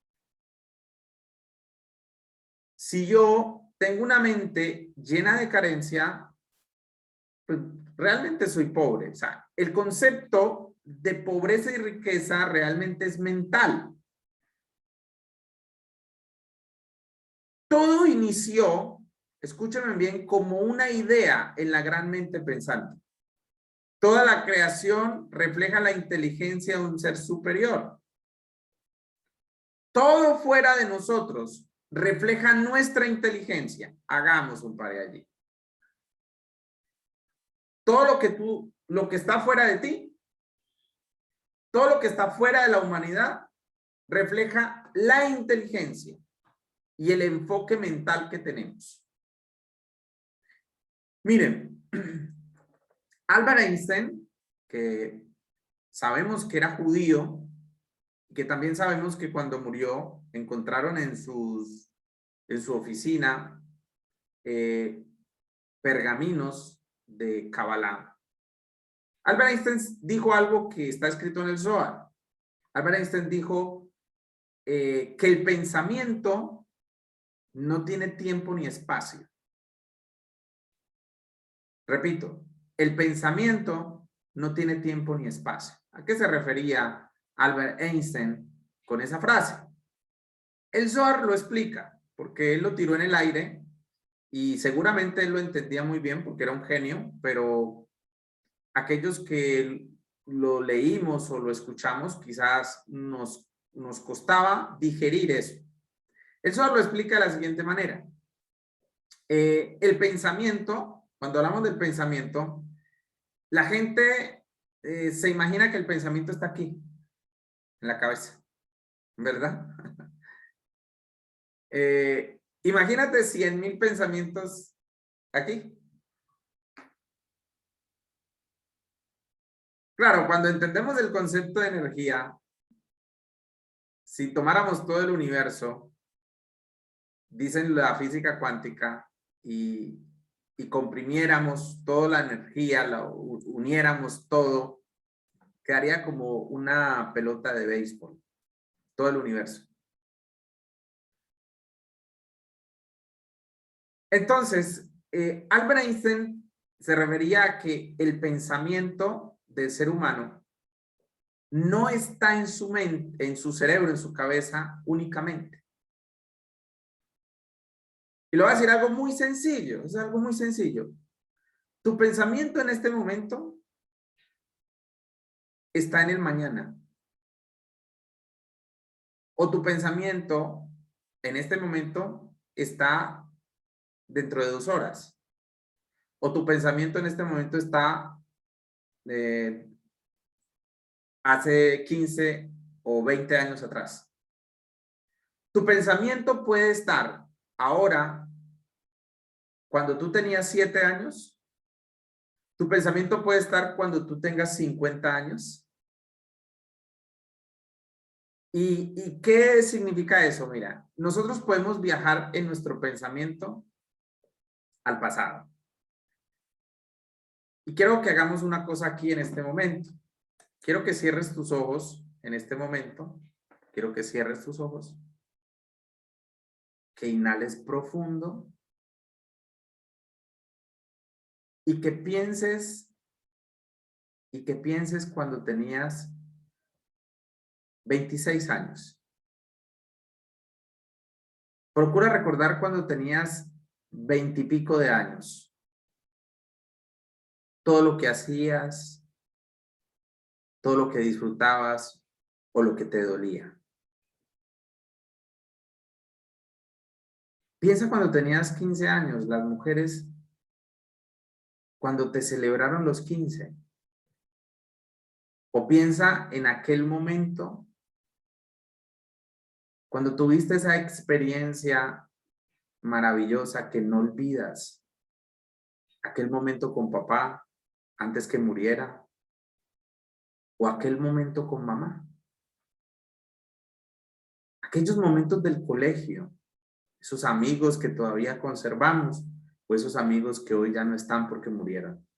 Si yo tengo una mente llena de carencia, pues realmente soy pobre. O sea, el concepto de pobreza y riqueza realmente es mental. Todo inició, escúchenme bien, como una idea en la gran mente pensante. Toda la creación refleja la inteligencia de un ser superior. Todo fuera de nosotros refleja nuestra inteligencia. Hagamos un par de allí. Todo lo que está fuera de ti, todo lo que está fuera de la humanidad, refleja la inteligencia y el enfoque mental que tenemos. Miren, Albert Einstein, que sabemos que era judío, que también sabemos que cuando murió encontraron en su oficina pergaminos de Kabbalah. Albert Einstein dijo algo que está escrito en el Zohar. Albert Einstein dijo que el pensamiento no tiene tiempo ni espacio. Repito, el pensamiento no tiene tiempo ni espacio. ¿A qué se refería Albert Einstein con esa frase? El Zohar lo explica, porque él lo tiró en el aire y seguramente él lo entendía muy bien porque era un genio, pero aquellos que lo leímos o lo escuchamos quizás nos costaba digerir eso. El Zohar lo explica de la siguiente manera. El pensamiento, cuando hablamos del pensamiento, la gente se imagina que el pensamiento está aquí, en la cabeza, ¿verdad? Imagínate 100,000 pensamientos aquí. Claro, cuando entendemos el concepto de energía, si tomáramos todo el universo, dicen la física cuántica, y comprimiéramos toda la energía, la uniéramos todo, quedaría como una pelota de béisbol, todo el universo. Entonces, Albert Einstein se refería a que el pensamiento del ser humano no está en su mente, en su cerebro, en su cabeza únicamente. Y le voy a decir algo muy sencillo, es algo muy sencillo. Tu pensamiento en este momento está en el mañana. O tu pensamiento en este momento está dentro de 2 horas. O tu pensamiento en este momento está hace 15 o 20 años atrás. Tu pensamiento puede estar ahora cuando tú tenías 7 años. Tu pensamiento puede estar cuando tú tengas 50 años. ¿Y qué significa eso? Mira, nosotros podemos viajar en nuestro pensamiento al pasado. Y quiero que hagamos una cosa aquí en este momento. Quiero que cierres tus ojos en este momento. Quiero que cierres tus ojos. Que inhales profundo. Y que pienses cuando tenías 26 años. Procura recordar cuando tenías 20 y pico de años. todo lo que hacías, todo lo que disfrutabas o lo que te dolía. Piensa cuando tenías 15 años, las mujeres, cuando te celebraron los 15. O piensa en aquel momento, cuando tuviste esa experiencia maravillosa que no olvidas. Aquel momento con papá antes que muriera. O aquel momento con mamá. Aquellos momentos del colegio. Esos amigos que todavía conservamos. O esos amigos que hoy ya no están porque murieron.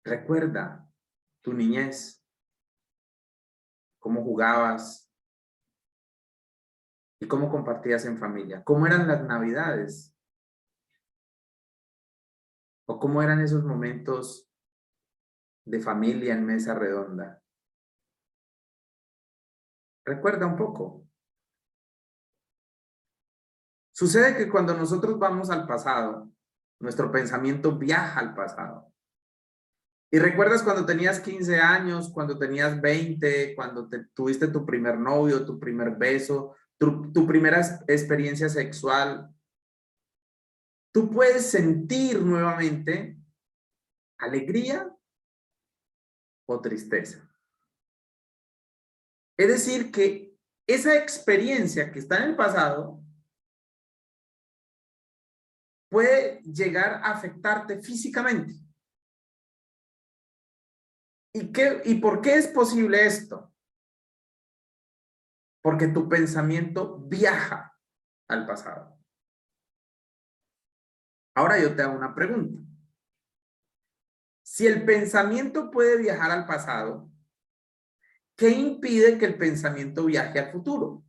Recuerda tu niñez. Cómo jugabas. Y cómo compartías en familia. Cómo eran las navidades. O cómo eran esos momentos de familia en mesa redonda. Recuerda un poco. Sucede que cuando nosotros vamos al pasado, nuestro pensamiento viaja al pasado. Y recuerdas cuando tenías 15 años, cuando tenías 20, cuando tuviste tu primer novio, tu primer beso, tu primera experiencia sexual. Tú puedes sentir nuevamente alegría o tristeza. Es decir, que esa experiencia que está en el pasado puede llegar a afectarte físicamente. ¿Y por qué es posible esto? Porque tu pensamiento viaja al pasado. Ahora yo te hago una pregunta. Si el pensamiento puede viajar al pasado, ¿qué impide que el pensamiento viaje al futuro?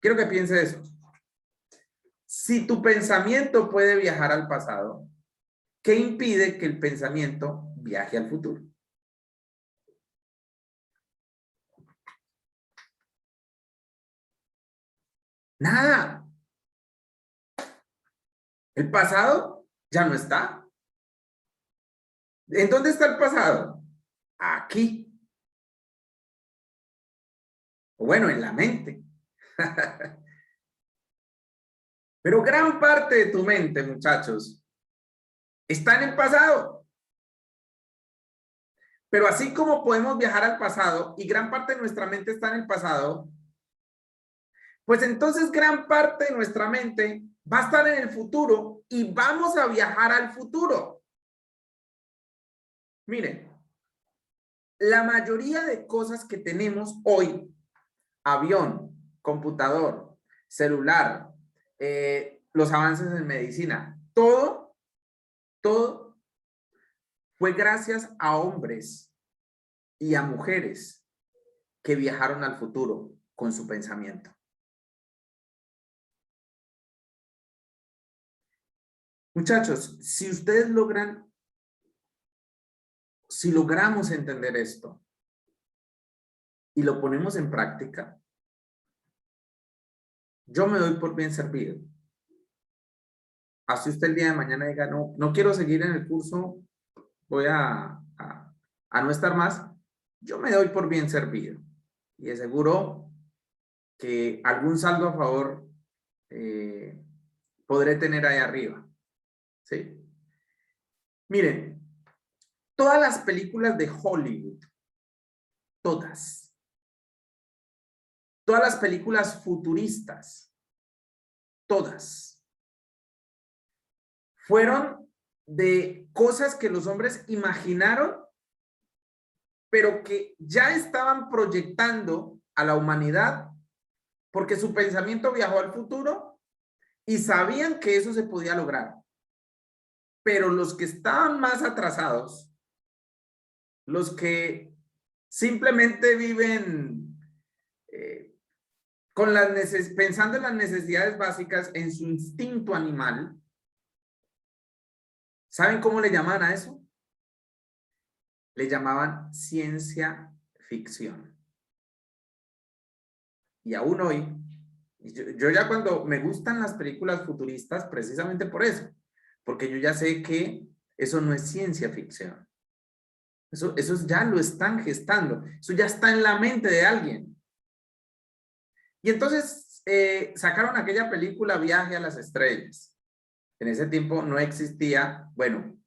Quiero que pienses eso. Si tu pensamiento puede viajar al pasado, ¿qué impide que el pensamiento viaje al futuro? Nada. El pasado ya no está. ¿En dónde está el pasado? Aquí. O bueno, en la mente. Pero gran parte de tu mente, muchachos, está en el pasado. Pero así como podemos viajar al pasado y gran parte de nuestra mente está en el pasado, pues entonces gran parte de nuestra mente va a estar en el futuro y vamos a viajar al futuro. Miren, la mayoría de cosas que tenemos hoy, avión, computador, celular, los avances en medicina, todo fue gracias a hombres y a mujeres que viajaron al futuro con su pensamiento. Muchachos, si ustedes si logramos entender esto y lo ponemos en práctica, yo me doy por bien servido. Así usted el día de mañana diga, no quiero seguir en el curso, voy a no estar más, yo me doy por bien servido. Y aseguro que algún saldo a favor podré tener ahí arriba. ¿Sí? Miren, todas las películas de Hollywood, todas las películas futuristas, todas, fueron de cosas que los hombres imaginaron, pero que ya estaban proyectando a la humanidad porque su pensamiento viajó al futuro y sabían que eso se podía lograr. Pero los que estaban más atrasados, los que simplemente viven pensando en las necesidades básicas, en su instinto animal, ¿saben cómo le llamaban a eso? Le llamaban ciencia ficción. Y aún hoy, Y yo ya cuando me gustan las películas futuristas, precisamente por eso, porque yo ya sé que eso no es ciencia ficción. Eso ya lo están gestando, eso ya está en la mente de alguien. Y entonces sacaron aquella película Viaje a las Estrellas. En ese tiempo no existía, bueno,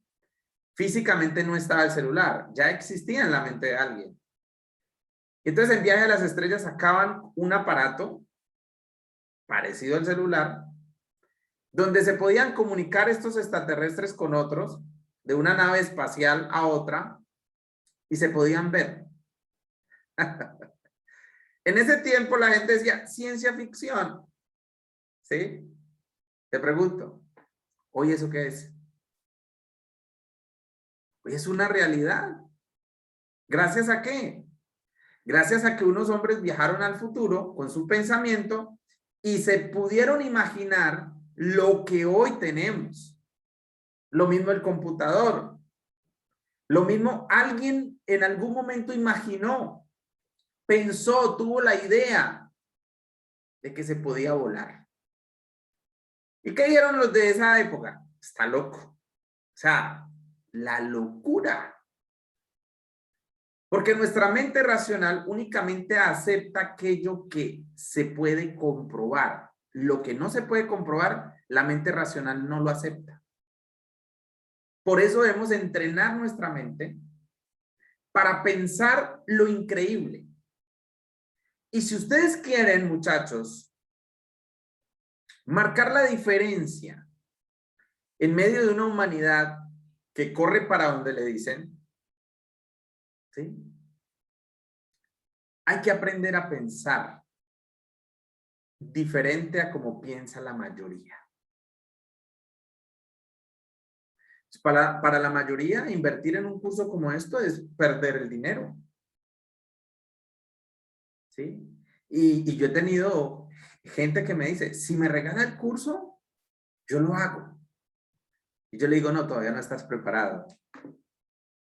físicamente no estaba el celular, ya existía en la mente de alguien. Entonces en Viaje a las Estrellas sacaban un aparato parecido al celular, donde se podían comunicar estos extraterrestres con otros, de una nave espacial a otra, y se podían ver. En ese tiempo la gente decía, ciencia ficción. ¿Sí? Te pregunto, ¿hoy eso qué es? Hoy es una realidad. ¿Gracias a qué? Gracias a que unos hombres viajaron al futuro con su pensamiento y se pudieron imaginar lo que hoy tenemos. Lo mismo el computador. Lo mismo alguien en algún momento imaginó, pensó, tuvo la idea de que se podía volar. ¿Y qué dijeron los de esa época? Está loco. O sea, la locura. Porque nuestra mente racional únicamente acepta aquello que se puede comprobar. Lo que no se puede comprobar, la mente racional no lo acepta. Por eso debemos entrenar nuestra mente para pensar lo increíble. Y si ustedes quieren, muchachos, marcar la diferencia en medio de una humanidad que corre para donde le dicen, ¿sí? Hay que aprender a pensar diferente a como piensa la mayoría. Para la mayoría, invertir en un curso como esto es perder el dinero. ¿Sí? Y yo he tenido gente que me dice, si me regala el curso, yo lo hago. Y yo le digo, no, todavía no estás preparado.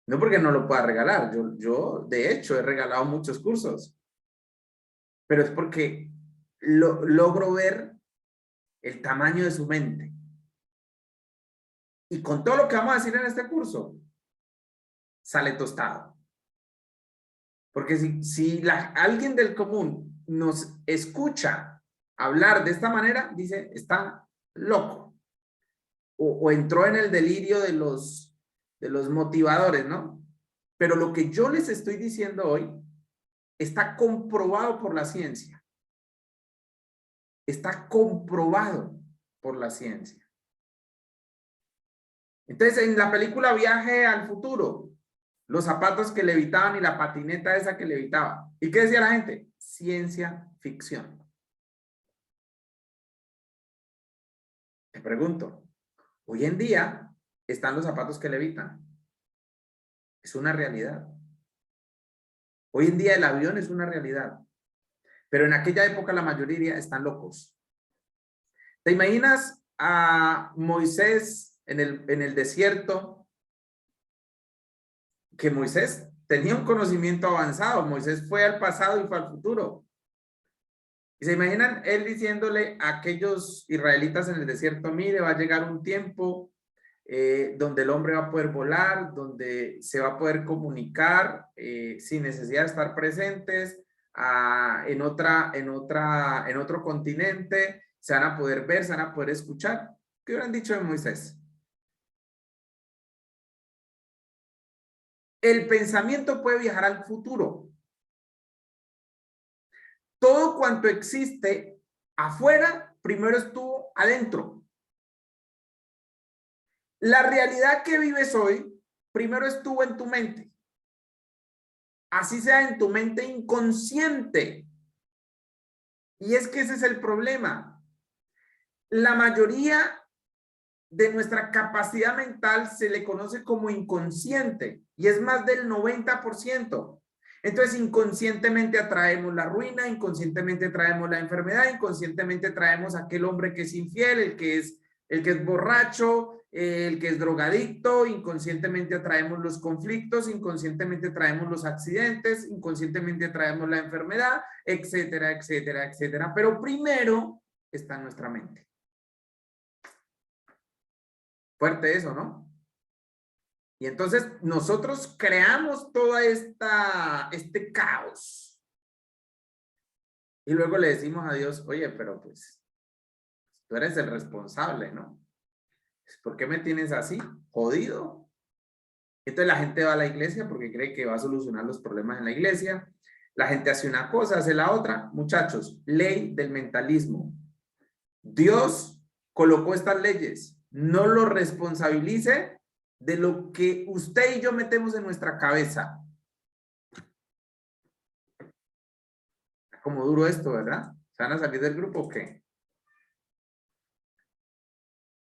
No porque no lo pueda regalar. Yo de hecho, he regalado muchos cursos. Pero es porque logro ver el tamaño de su mente. Y con todo lo que vamos a decir en este curso, sale tostado. Porque si alguien del común nos escucha hablar de esta manera, dice, está loco. O entró en el delirio de los motivadores, ¿no? Pero lo que yo les estoy diciendo hoy está comprobado por la ciencia. Está comprobado por la ciencia. Entonces, en la película Viaje al Futuro, los zapatos que levitaban y la patineta esa que levitaba. ¿Y qué decía la gente? Ciencia ficción. Te pregunto, hoy en día están los zapatos que levitan. Es una realidad. Hoy en día el avión es una realidad. Pero en aquella época la mayoría están locos. ¿Te imaginas a Moisés en el desierto? Que Moisés tenía un conocimiento avanzado. Moisés fue al pasado y fue al futuro. Y se imaginan él diciéndole a aquellos israelitas en el desierto, mire, va a llegar un tiempo donde el hombre va a poder volar, donde se va a poder comunicar sin necesidad de estar presentes en otro continente, se van a poder ver, se van a poder escuchar. ¿Qué hubieran dicho de Moisés? El pensamiento puede viajar al futuro. Todo cuanto existe afuera, primero estuvo adentro. La realidad que vives hoy, primero estuvo en tu mente. Así sea en tu mente inconsciente. Y es que ese es el problema. La mayoría de nuestra capacidad mental se le conoce como inconsciente y es más del 90%. Entonces, inconscientemente atraemos la ruina, inconscientemente traemos la enfermedad, inconscientemente traemos a aquel hombre que es infiel, el que es El que es borracho, el que es drogadicto, inconscientemente atraemos los conflictos, inconscientemente atraemos los accidentes, inconscientemente atraemos la enfermedad, etcétera, etcétera, etcétera. Pero primero está en nuestra mente. Fuerte eso, ¿no? Y entonces nosotros creamos toda este caos. Y luego le decimos a Dios, oye, pero pues tú eres el responsable, ¿no? ¿Por qué me tienes así? Jodido. Entonces la gente va a la iglesia porque cree que va a solucionar los problemas en la iglesia. La gente hace una cosa, hace la otra. Muchachos, ley del mentalismo. Dios colocó estas leyes. No lo responsabilice de lo que usted y yo metemos en nuestra cabeza. Como duro esto, ¿verdad? ¿Se van a salir del grupo o qué?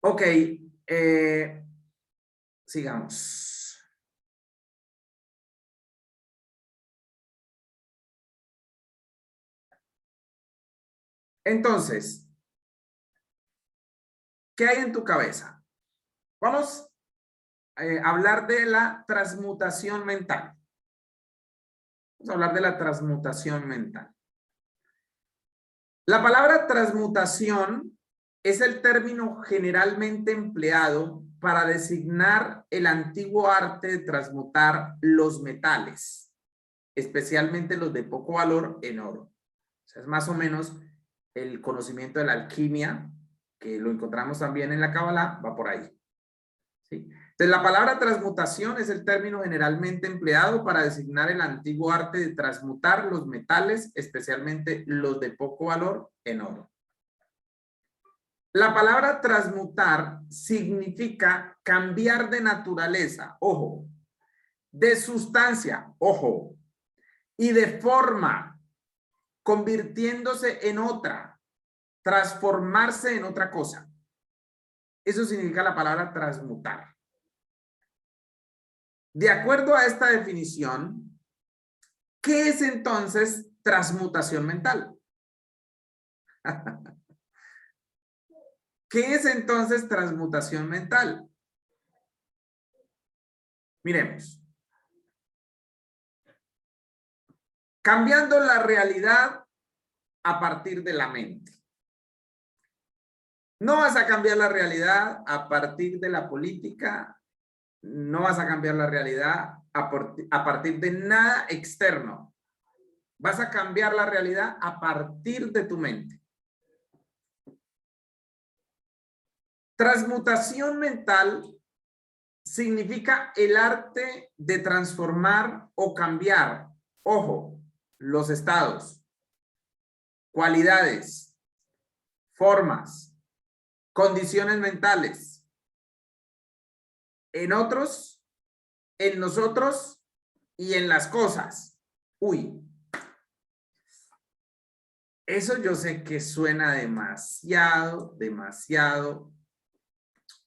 Ok, sigamos. Entonces, ¿qué hay en tu cabeza? Vamos a hablar de la transmutación mental. Vamos a hablar de la transmutación mental. La palabra transmutación es el término generalmente empleado para designar el antiguo arte de transmutar los metales, especialmente los de poco valor, en oro. O sea, es más o menos el conocimiento de la alquimia, que lo encontramos también en la Kabbalah, va por ahí. ¿Sí? Entonces, la palabra transmutación es el término generalmente empleado para designar el antiguo arte de transmutar los metales, especialmente los de poco valor, en oro. La palabra transmutar significa cambiar de naturaleza, ojo, de sustancia, ojo, y de forma, convirtiéndose en otra, transformarse en otra cosa. Eso significa la palabra transmutar. De acuerdo a esta definición, ¿qué es entonces transmutación mental? ¿Qué es entonces transmutación mental? Miremos. Cambiando la realidad a partir de la mente. No vas a cambiar la realidad a partir de la política, no vas a cambiar la realidad a partir de nada externo. Vas a cambiar la realidad a partir de tu mente. Transmutación mental significa el arte de transformar o cambiar, ojo, los estados, cualidades, formas, condiciones mentales, en otros, en nosotros y en las cosas. Uy, eso yo sé que suena demasiado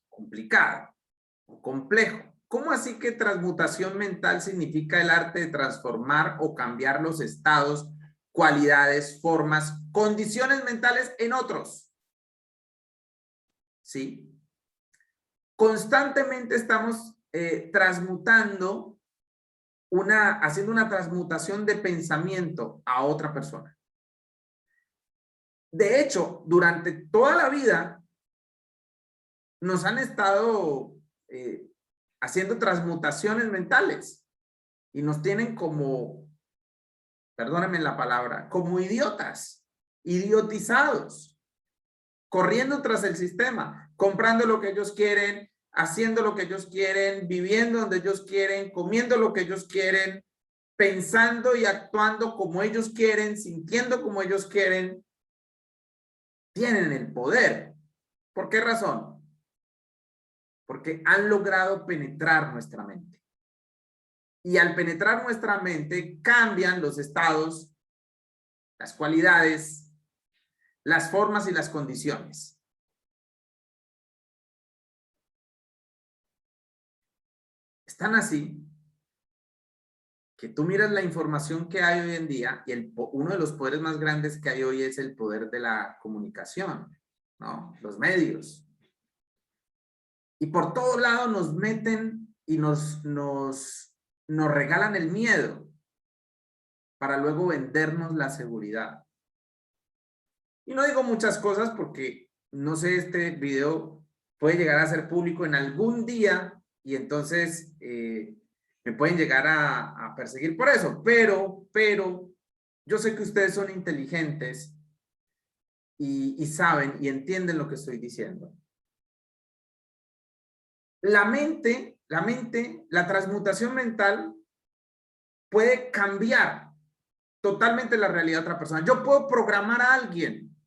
complicado o complejo. ¿Cómo así que transmutación mental significa el arte de transformar o cambiar los estados, cualidades, formas, condiciones mentales en otros? ¿Sí? Constantemente estamos transmutando, haciendo una transmutación de pensamiento a otra persona. De hecho, durante toda la vida nos han estado haciendo transmutaciones mentales y nos tienen como, perdónenme la palabra, como idiotas, idiotizados, corriendo tras el sistema, comprando lo que ellos quieren, haciendo lo que ellos quieren, viviendo donde ellos quieren, comiendo lo que ellos quieren, pensando y actuando como ellos quieren, sintiendo como ellos quieren. Tienen el poder. ¿Por qué razón? Porque han logrado penetrar nuestra mente. Y al penetrar nuestra mente, cambian los estados, las cualidades, las formas y las condiciones. Están así que tú miras la información que hay hoy en día y uno de los poderes más grandes que hay hoy es el poder de la comunicación, ¿no? Los medios. Y por todo lado nos meten y nos regalan el miedo para luego vendernos la seguridad. Y no digo muchas cosas porque, no sé, este video puede llegar a ser público en algún día y entonces me pueden llegar a perseguir por eso. Pero yo sé que ustedes son inteligentes y saben y entienden lo que estoy diciendo. La mente, la transmutación mental puede cambiar totalmente la realidad de otra persona. Yo puedo programar a alguien,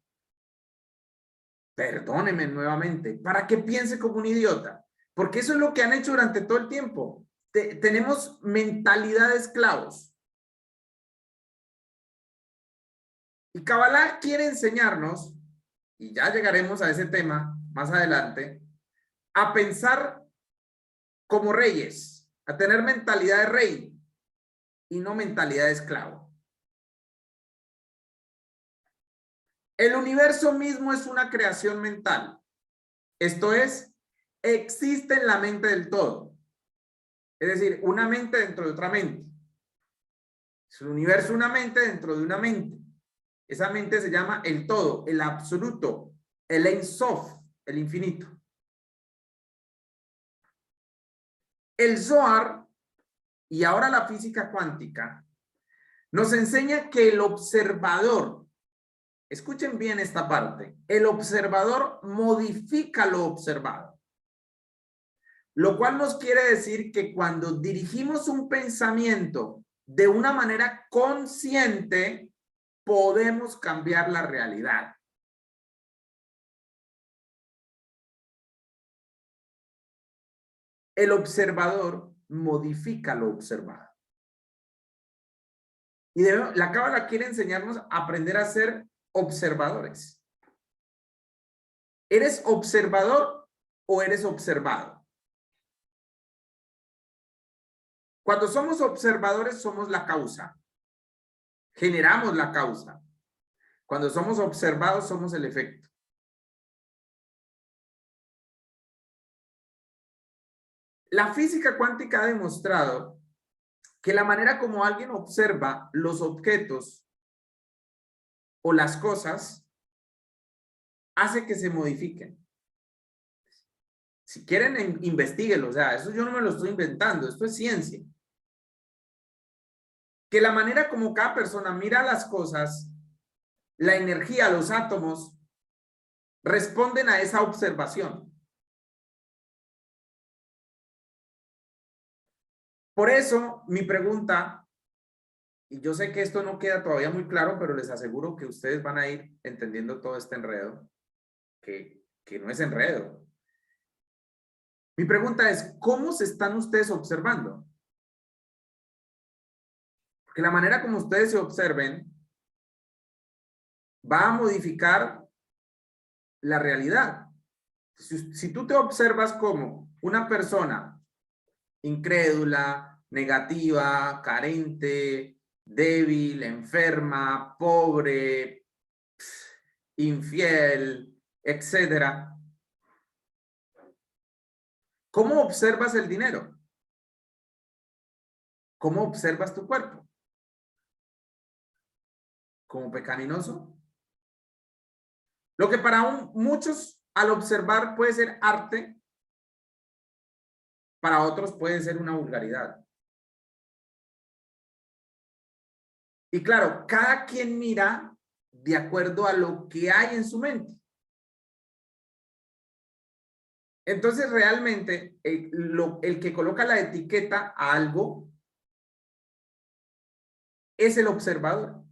perdóneme nuevamente, para que piense como un idiota, porque eso es lo que han hecho durante todo el tiempo. Tenemos mentalidad de esclavos. Y Kabbalah quiere enseñarnos, y ya llegaremos a ese tema más adelante, a pensar como reyes, a tener mentalidad de rey y no mentalidad de esclavo. El universo mismo es una creación mental. Esto es, existe en la mente del todo. Es decir, una mente dentro de otra mente. Es el universo una mente dentro de una mente. Esa mente se llama el todo, el absoluto, el Ein Sof, el infinito. El Zohar y ahora la física cuántica nos enseña que el observador, escuchen bien esta parte, el observador modifica lo observado. Lo cual nos quiere decir que cuando dirigimos un pensamiento de una manera consciente, podemos cambiar la realidad. El observador modifica lo observado. Y la Cábala quiere enseñarnos a aprender a ser observadores. ¿Eres observador o eres observado? Cuando somos observadores, somos la causa. Generamos la causa. Cuando somos observados, somos el efecto. La física cuántica ha demostrado que la manera como alguien observa los objetos o las cosas hace que se modifiquen. Si quieren, investíguenlo. O sea, eso yo no me lo estoy inventando. Esto es ciencia. Que la manera como cada persona mira las cosas, la energía, los átomos, responden a esa observación. Por eso, mi pregunta, y yo sé que esto no queda todavía muy claro, pero les aseguro que ustedes van a ir entendiendo todo este enredo, que no es enredo. Mi pregunta es, ¿cómo se están ustedes observando? Porque la manera como ustedes se observen va a modificar la realidad. Si tú te observas como una persona incrédula, negativa, carente, débil, enferma, pobre, infiel, etcétera, ¿cómo observas el dinero? ¿Cómo observas tu cuerpo? ¿Como pecaminoso? Lo que para muchos al observar puede ser arte, para otros puede ser una vulgaridad. Y claro, cada quien mira de acuerdo a lo que hay en su mente. Entonces, realmente, el que coloca la etiqueta a algo es el observador.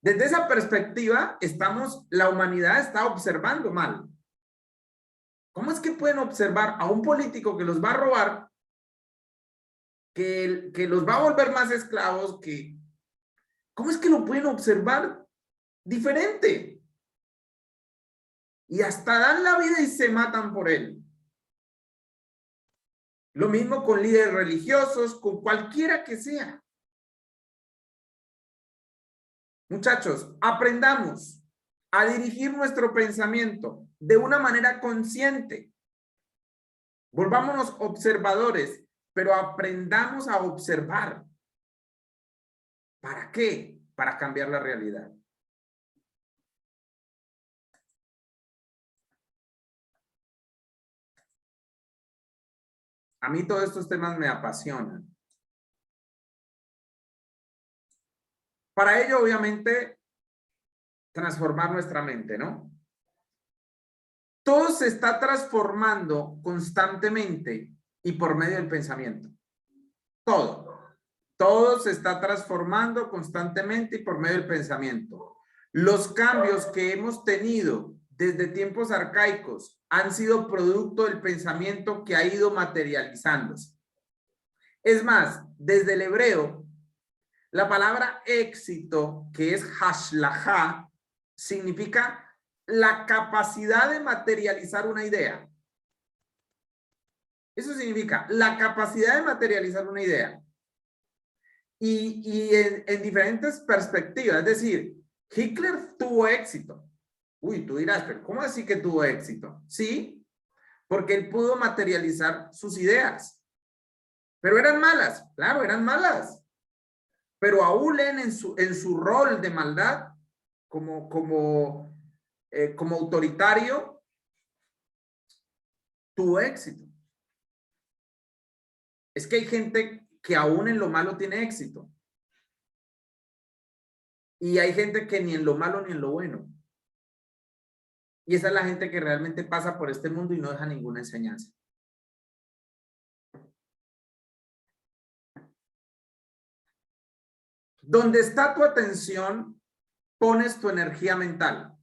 Desde esa perspectiva, la humanidad está observando mal. ¿Cómo es que pueden observar a un político que los va a robar, que los va a volver más esclavos, ¿cómo es que lo pueden observar diferente? Y hasta dan la vida y se matan por él. Lo mismo con líderes religiosos, con cualquiera que sea. Muchachos, aprendamos a dirigir nuestro pensamiento de una manera consciente. Volvámonos observadores, pero aprendamos a observar. ¿Para qué? Para cambiar la realidad. A mí todos estos temas me apasionan. Para ello, obviamente, transformar nuestra mente, ¿no? Todo se está transformando constantemente y por medio del pensamiento. Todo. Todo se está transformando constantemente y por medio del pensamiento. Los cambios que hemos tenido desde tiempos arcaicos han sido producto del pensamiento que ha ido materializándose. Es más, desde el hebreo, la palabra éxito, que es hashlajá, significa la capacidad de materializar una idea. Eso significa la capacidad de materializar una idea. Y en diferentes perspectivas. Es decir, Hitler tuvo éxito. Uy, tú dirás, pero ¿cómo así que tuvo éxito? Sí, porque él pudo materializar sus ideas. Pero eran malas, claro, eran malas. Pero aún en su rol de maldad, como autoritario, tuvo éxito. Es que hay gente que aún en lo malo tiene éxito. Y hay gente que ni en lo malo ni en lo bueno. Y esa es la gente que realmente pasa por este mundo y no deja ninguna enseñanza. Donde está tu atención, pones tu energía mental.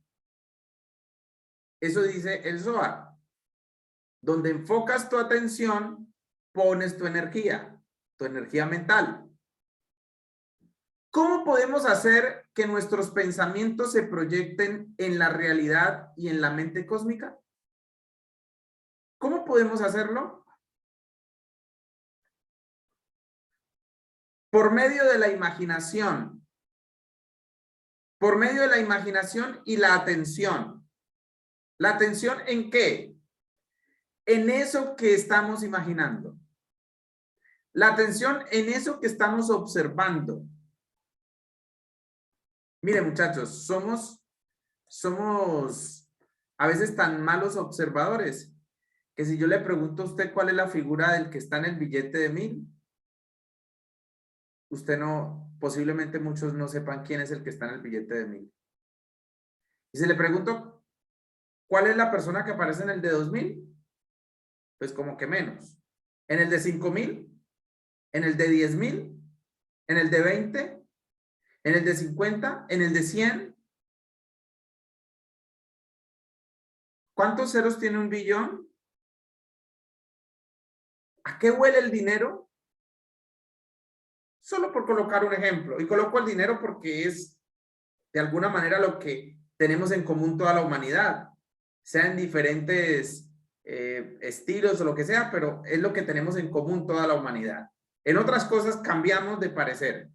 Eso dice el Zohar. Donde enfocas tu atención, pones tu energía mental. ¿Cómo podemos hacer que nuestros pensamientos se proyecten en la realidad y en la mente cósmica? ¿Cómo podemos hacerlo? Por medio de la imaginación. Por medio de la imaginación y la atención. ¿La atención en qué? En eso que estamos imaginando. La atención en eso que estamos observando. Mire, muchachos, somos a veces tan malos observadores que si yo le pregunto a usted cuál es la figura del que está en el billete de 1000, usted no, posiblemente muchos no sepan quién es el que está en el billete de 1000. Y si le pregunto cuál es la persona que aparece en el de 2000, pues como que menos. En el de 5000, en el de 10000, en el de 20, en el de 50, en el de 100. ¿Cuántos ceros tiene un billón? ¿A qué huele el dinero? Solo por colocar un ejemplo. Y coloco el dinero porque es de alguna manera lo que tenemos en común toda la humanidad, sea en diferentes estilos o lo que sea, pero es lo que tenemos en común toda la humanidad. En otras cosas cambiamos de parecer,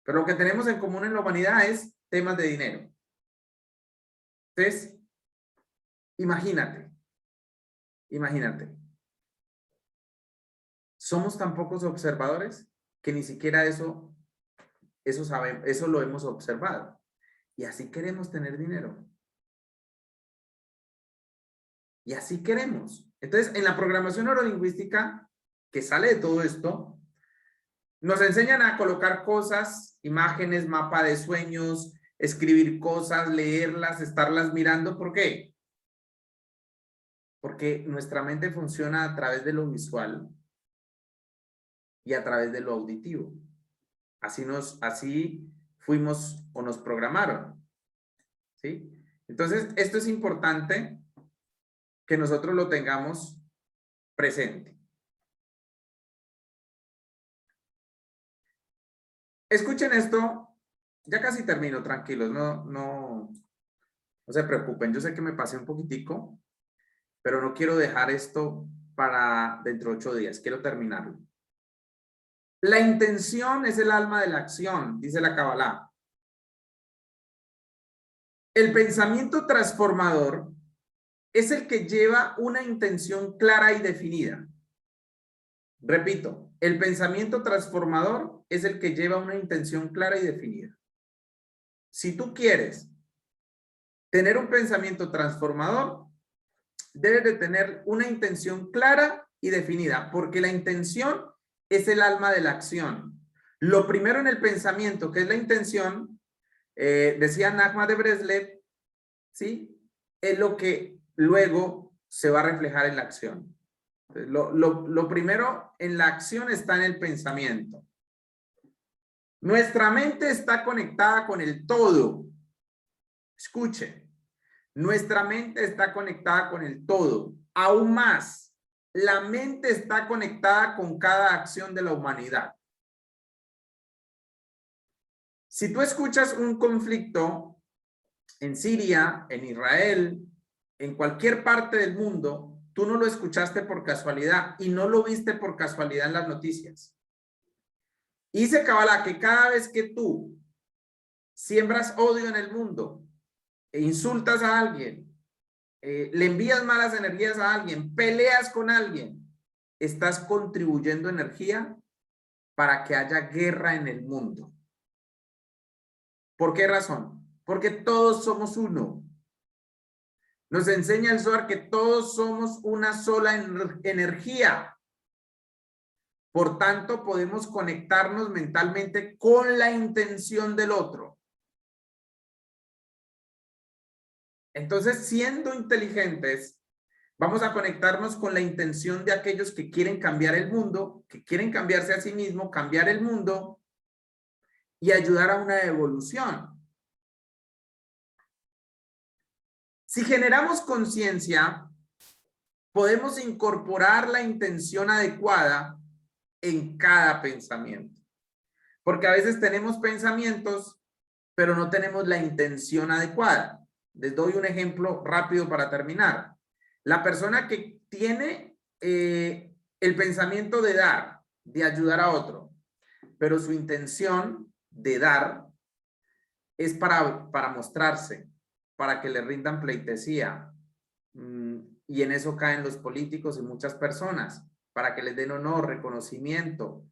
pero lo que tenemos en común en la humanidad es temas de dinero. Entonces, imagínate. Somos tan pocos observadores que ni siquiera eso sabemos, eso lo hemos observado. Y así queremos tener dinero. Y así queremos. Entonces, en la programación neurolingüística, que sale de todo esto, nos enseñan a colocar cosas, imágenes, mapa de sueños, escribir cosas, leerlas, estarlas mirando. ¿Por qué? Porque nuestra mente funciona a través de lo visual y a través de lo auditivo. Así fuimos o nos programaron. ¿Sí? Entonces, esto es importante que nosotros lo tengamos presente. Escuchen esto, ya casi termino, tranquilos, no se preocupen. Yo sé que me pasé un poquitico, pero no quiero dejar esto para dentro de 8 días, quiero terminarlo. La intención es el alma de la acción, dice la Kabbalah. El pensamiento transformador es el que lleva una intención clara y definida. Repito, el pensamiento transformador es el que lleva una intención clara y definida. Si tú quieres tener un pensamiento transformador, debes de tener una intención clara y definida, porque la intención es el alma de la acción. Lo primero en el pensamiento, que es la intención, decía Nachman de Breslev, ¿sí? Es lo que luego se va a reflejar en la acción. Lo primero en la acción está en el pensamiento. Nuestra mente está conectada con el todo. Escuche, nuestra mente está conectada con el todo. Aún más, la mente está conectada con cada acción de la humanidad. Si tú escuchas un conflicto en Siria, en Israel, en cualquier parte del mundo, tú no lo escuchaste por casualidad y no lo viste por casualidad en las noticias. Y dice Kabbalah que cada vez que tú siembras odio en el mundo, e insultas a alguien, le envías malas energías a alguien, peleas con alguien, estás contribuyendo energía para que haya guerra en el mundo. ¿Por qué razón? Porque todos somos uno. Nos enseña el Zohar que todos somos una sola energía. Por tanto, podemos conectarnos mentalmente con la intención del otro. Entonces, siendo inteligentes, vamos a conectarnos con la intención de aquellos que quieren cambiar el mundo, que quieren cambiarse a sí mismos, cambiar el mundo y ayudar a una evolución. Si generamos conciencia, podemos incorporar la intención adecuada en cada pensamiento. Porque a veces tenemos pensamientos, pero no tenemos la intención adecuada. Les doy un ejemplo rápido para terminar. La persona que tiene el pensamiento de dar, de ayudar a otro, pero su intención de dar es para mostrarse, para que le rindan pleitesía. Y en eso caen los políticos y muchas personas, para que les den honor, reconocimiento.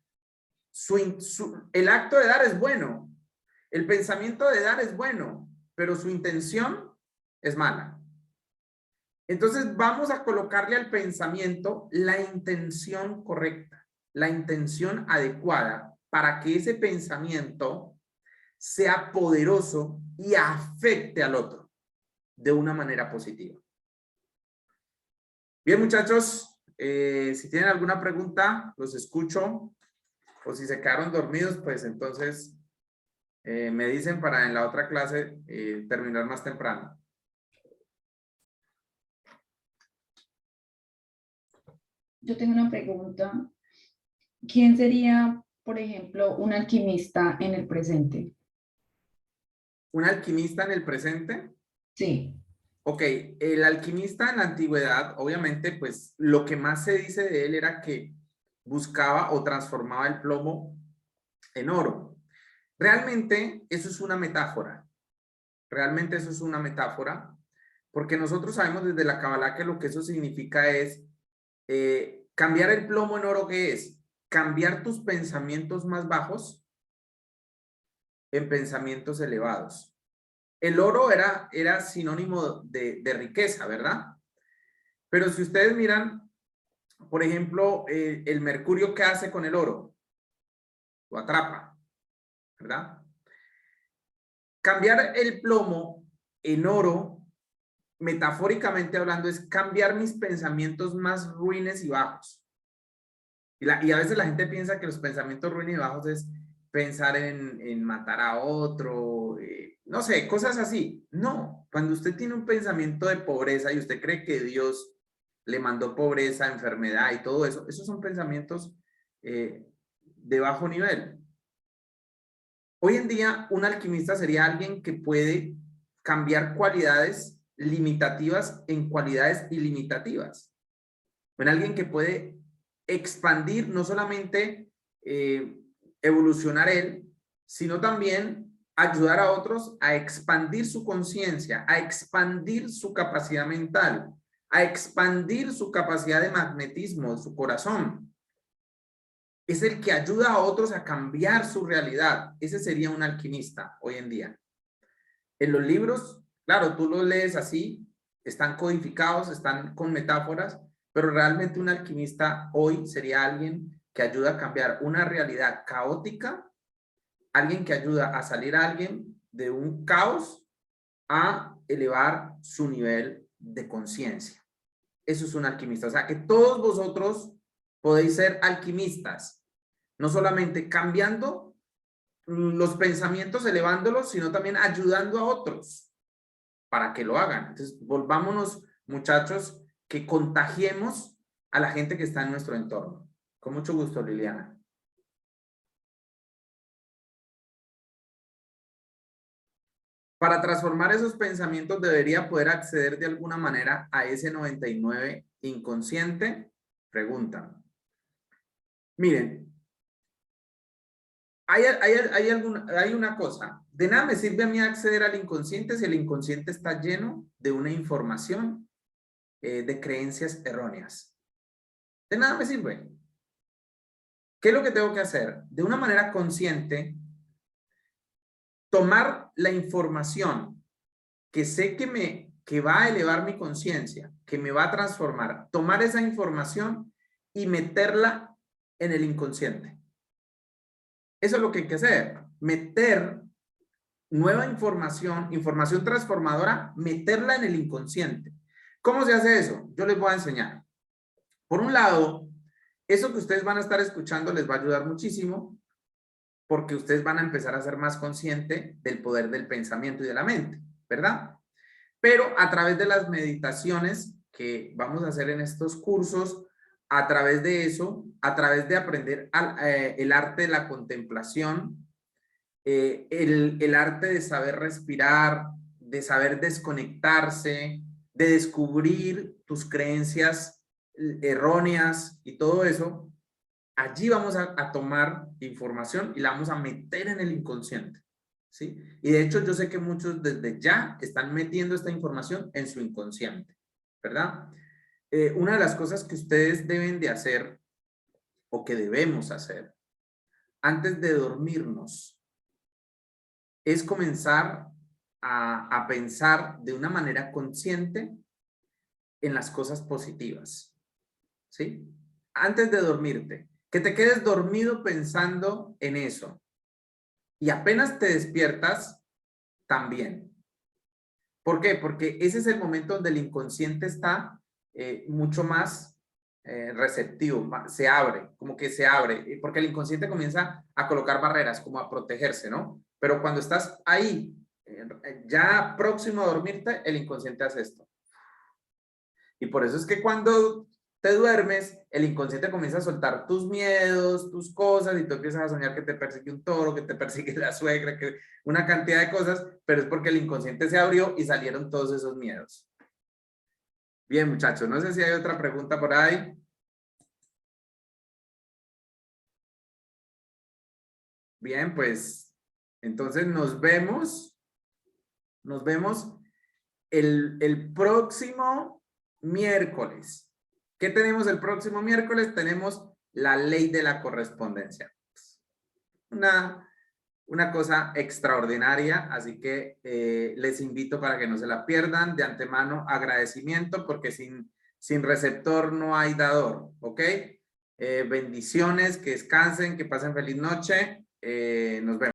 El acto de dar es bueno, el pensamiento de dar es bueno, pero su intención es mala. Entonces vamos a colocarle al pensamiento la intención correcta, la intención adecuada para que ese pensamiento sea poderoso y afecte al otro de una manera positiva. Bien, muchachos, si tienen alguna pregunta, los escucho. O si se quedaron dormidos, pues entonces me dicen para en la otra clase terminar más temprano. Yo tengo una pregunta. ¿Quién sería, por ejemplo, un alquimista en el presente? ¿Un alquimista en el presente? Sí. Ok, el alquimista en la antigüedad, obviamente, pues lo que más se dice de él era que buscaba o transformaba el plomo en oro. Realmente eso es una metáfora. Realmente eso es una metáfora, porque nosotros sabemos desde la Kabbalah que lo que eso significa es cambiar el plomo en oro. ¿Qué es? Cambiar tus pensamientos más bajos en pensamientos elevados. El oro era sinónimo de riqueza, ¿verdad? Pero si ustedes miran, por ejemplo, el mercurio, ¿qué hace con el oro? Lo atrapa, ¿verdad? Cambiar el plomo en oro, metafóricamente hablando, es cambiar mis pensamientos más ruines y bajos. Y a veces la gente piensa que los pensamientos ruines y bajos es pensar en matar a otro, no sé, cosas así. No, cuando usted tiene un pensamiento de pobreza y usted cree que Dios le mandó pobreza, enfermedad y todo eso, esos son pensamientos de bajo nivel. Hoy en día, un alquimista sería alguien que puede cambiar cualidades limitativas en cualidades ilimitativas. Bueno, alguien que puede expandir, no solamente evolucionar él, sino también ayudar a otros a expandir su conciencia, a expandir su capacidad mental, a expandir su capacidad de magnetismo, su corazón. Es el que ayuda a otros a cambiar su realidad. Ese sería un alquimista hoy en día. En los libros, claro, tú los lees así, están codificados, están con metáforas, pero realmente un alquimista hoy sería alguien que ayuda a cambiar una realidad caótica, alguien que ayuda a salir a alguien de un caos a elevar su nivel de conciencia. Eso es un alquimista. O sea, que todos vosotros podéis ser alquimistas, no solamente cambiando los pensamientos, elevándolos, sino también ayudando a otros para que lo hagan. Entonces, volvámonos, muchachos, que contagiemos a la gente que está en nuestro entorno. Con mucho gusto, Liliana. Para transformar esos pensamientos debería poder acceder de alguna manera a ese 99 inconsciente. Pregunta. Miren, hay una cosa. De nada me sirve a mí acceder al inconsciente si el inconsciente está lleno de una información de creencias erróneas. De nada me sirve. ¿Qué es lo que tengo que hacer? De una manera consciente, tomar la información que sé que va a elevar mi conciencia, que me va a transformar, tomar esa información y meterla en el inconsciente. Eso es lo que hay que hacer, meter nueva información, información transformadora, meterla en el inconsciente. ¿Cómo se hace eso? Yo les voy a enseñar. Por un lado, eso que ustedes van a estar escuchando les va a ayudar muchísimo porque ustedes van a empezar a ser más conscientes del poder del pensamiento y de la mente, ¿verdad? Pero a través de las meditaciones que vamos a hacer en estos cursos, a través de eso, a través de aprender el arte de la contemplación, el arte de saber respirar, de saber desconectarse, de descubrir tus creencias erróneas y todo eso, allí vamos a tomar información y la vamos a meter en el inconsciente, ¿sí? Y de hecho yo sé que muchos desde ya están metiendo esta información en su inconsciente, ¿verdad? Una de las cosas que ustedes deben de hacer o que debemos hacer antes de dormirnos es comenzar a pensar de una manera consciente en las cosas positivas, ¿sí? Antes de dormirte, que te quedes dormido pensando en eso. Y apenas te despiertas, también. ¿Por qué? Porque ese es el momento donde el inconsciente está mucho más receptivo, se abre, como que se abre, porque el inconsciente comienza a colocar barreras, como a protegerse, ¿no? Pero cuando estás ahí, ya próximo a dormirte, el inconsciente hace esto. Y por eso es que cuando te duermes, el inconsciente comienza a soltar tus miedos, tus cosas, y tú empiezas a soñar que te persigue un toro, que te persigue la suegra, que una cantidad de cosas, pero es porque el inconsciente se abrió y salieron todos esos miedos. Bien, muchachos, no sé si hay otra pregunta por ahí. Bien, pues, entonces nos vemos el próximo miércoles. ¿Qué tenemos el próximo miércoles? Tenemos la ley de la correspondencia. Una cosa extraordinaria, así que les invito para que no se la pierdan. De antemano, agradecimiento, porque sin receptor no hay dador, ¿ok? Bendiciones, que descansen, que pasen feliz noche. Nos vemos.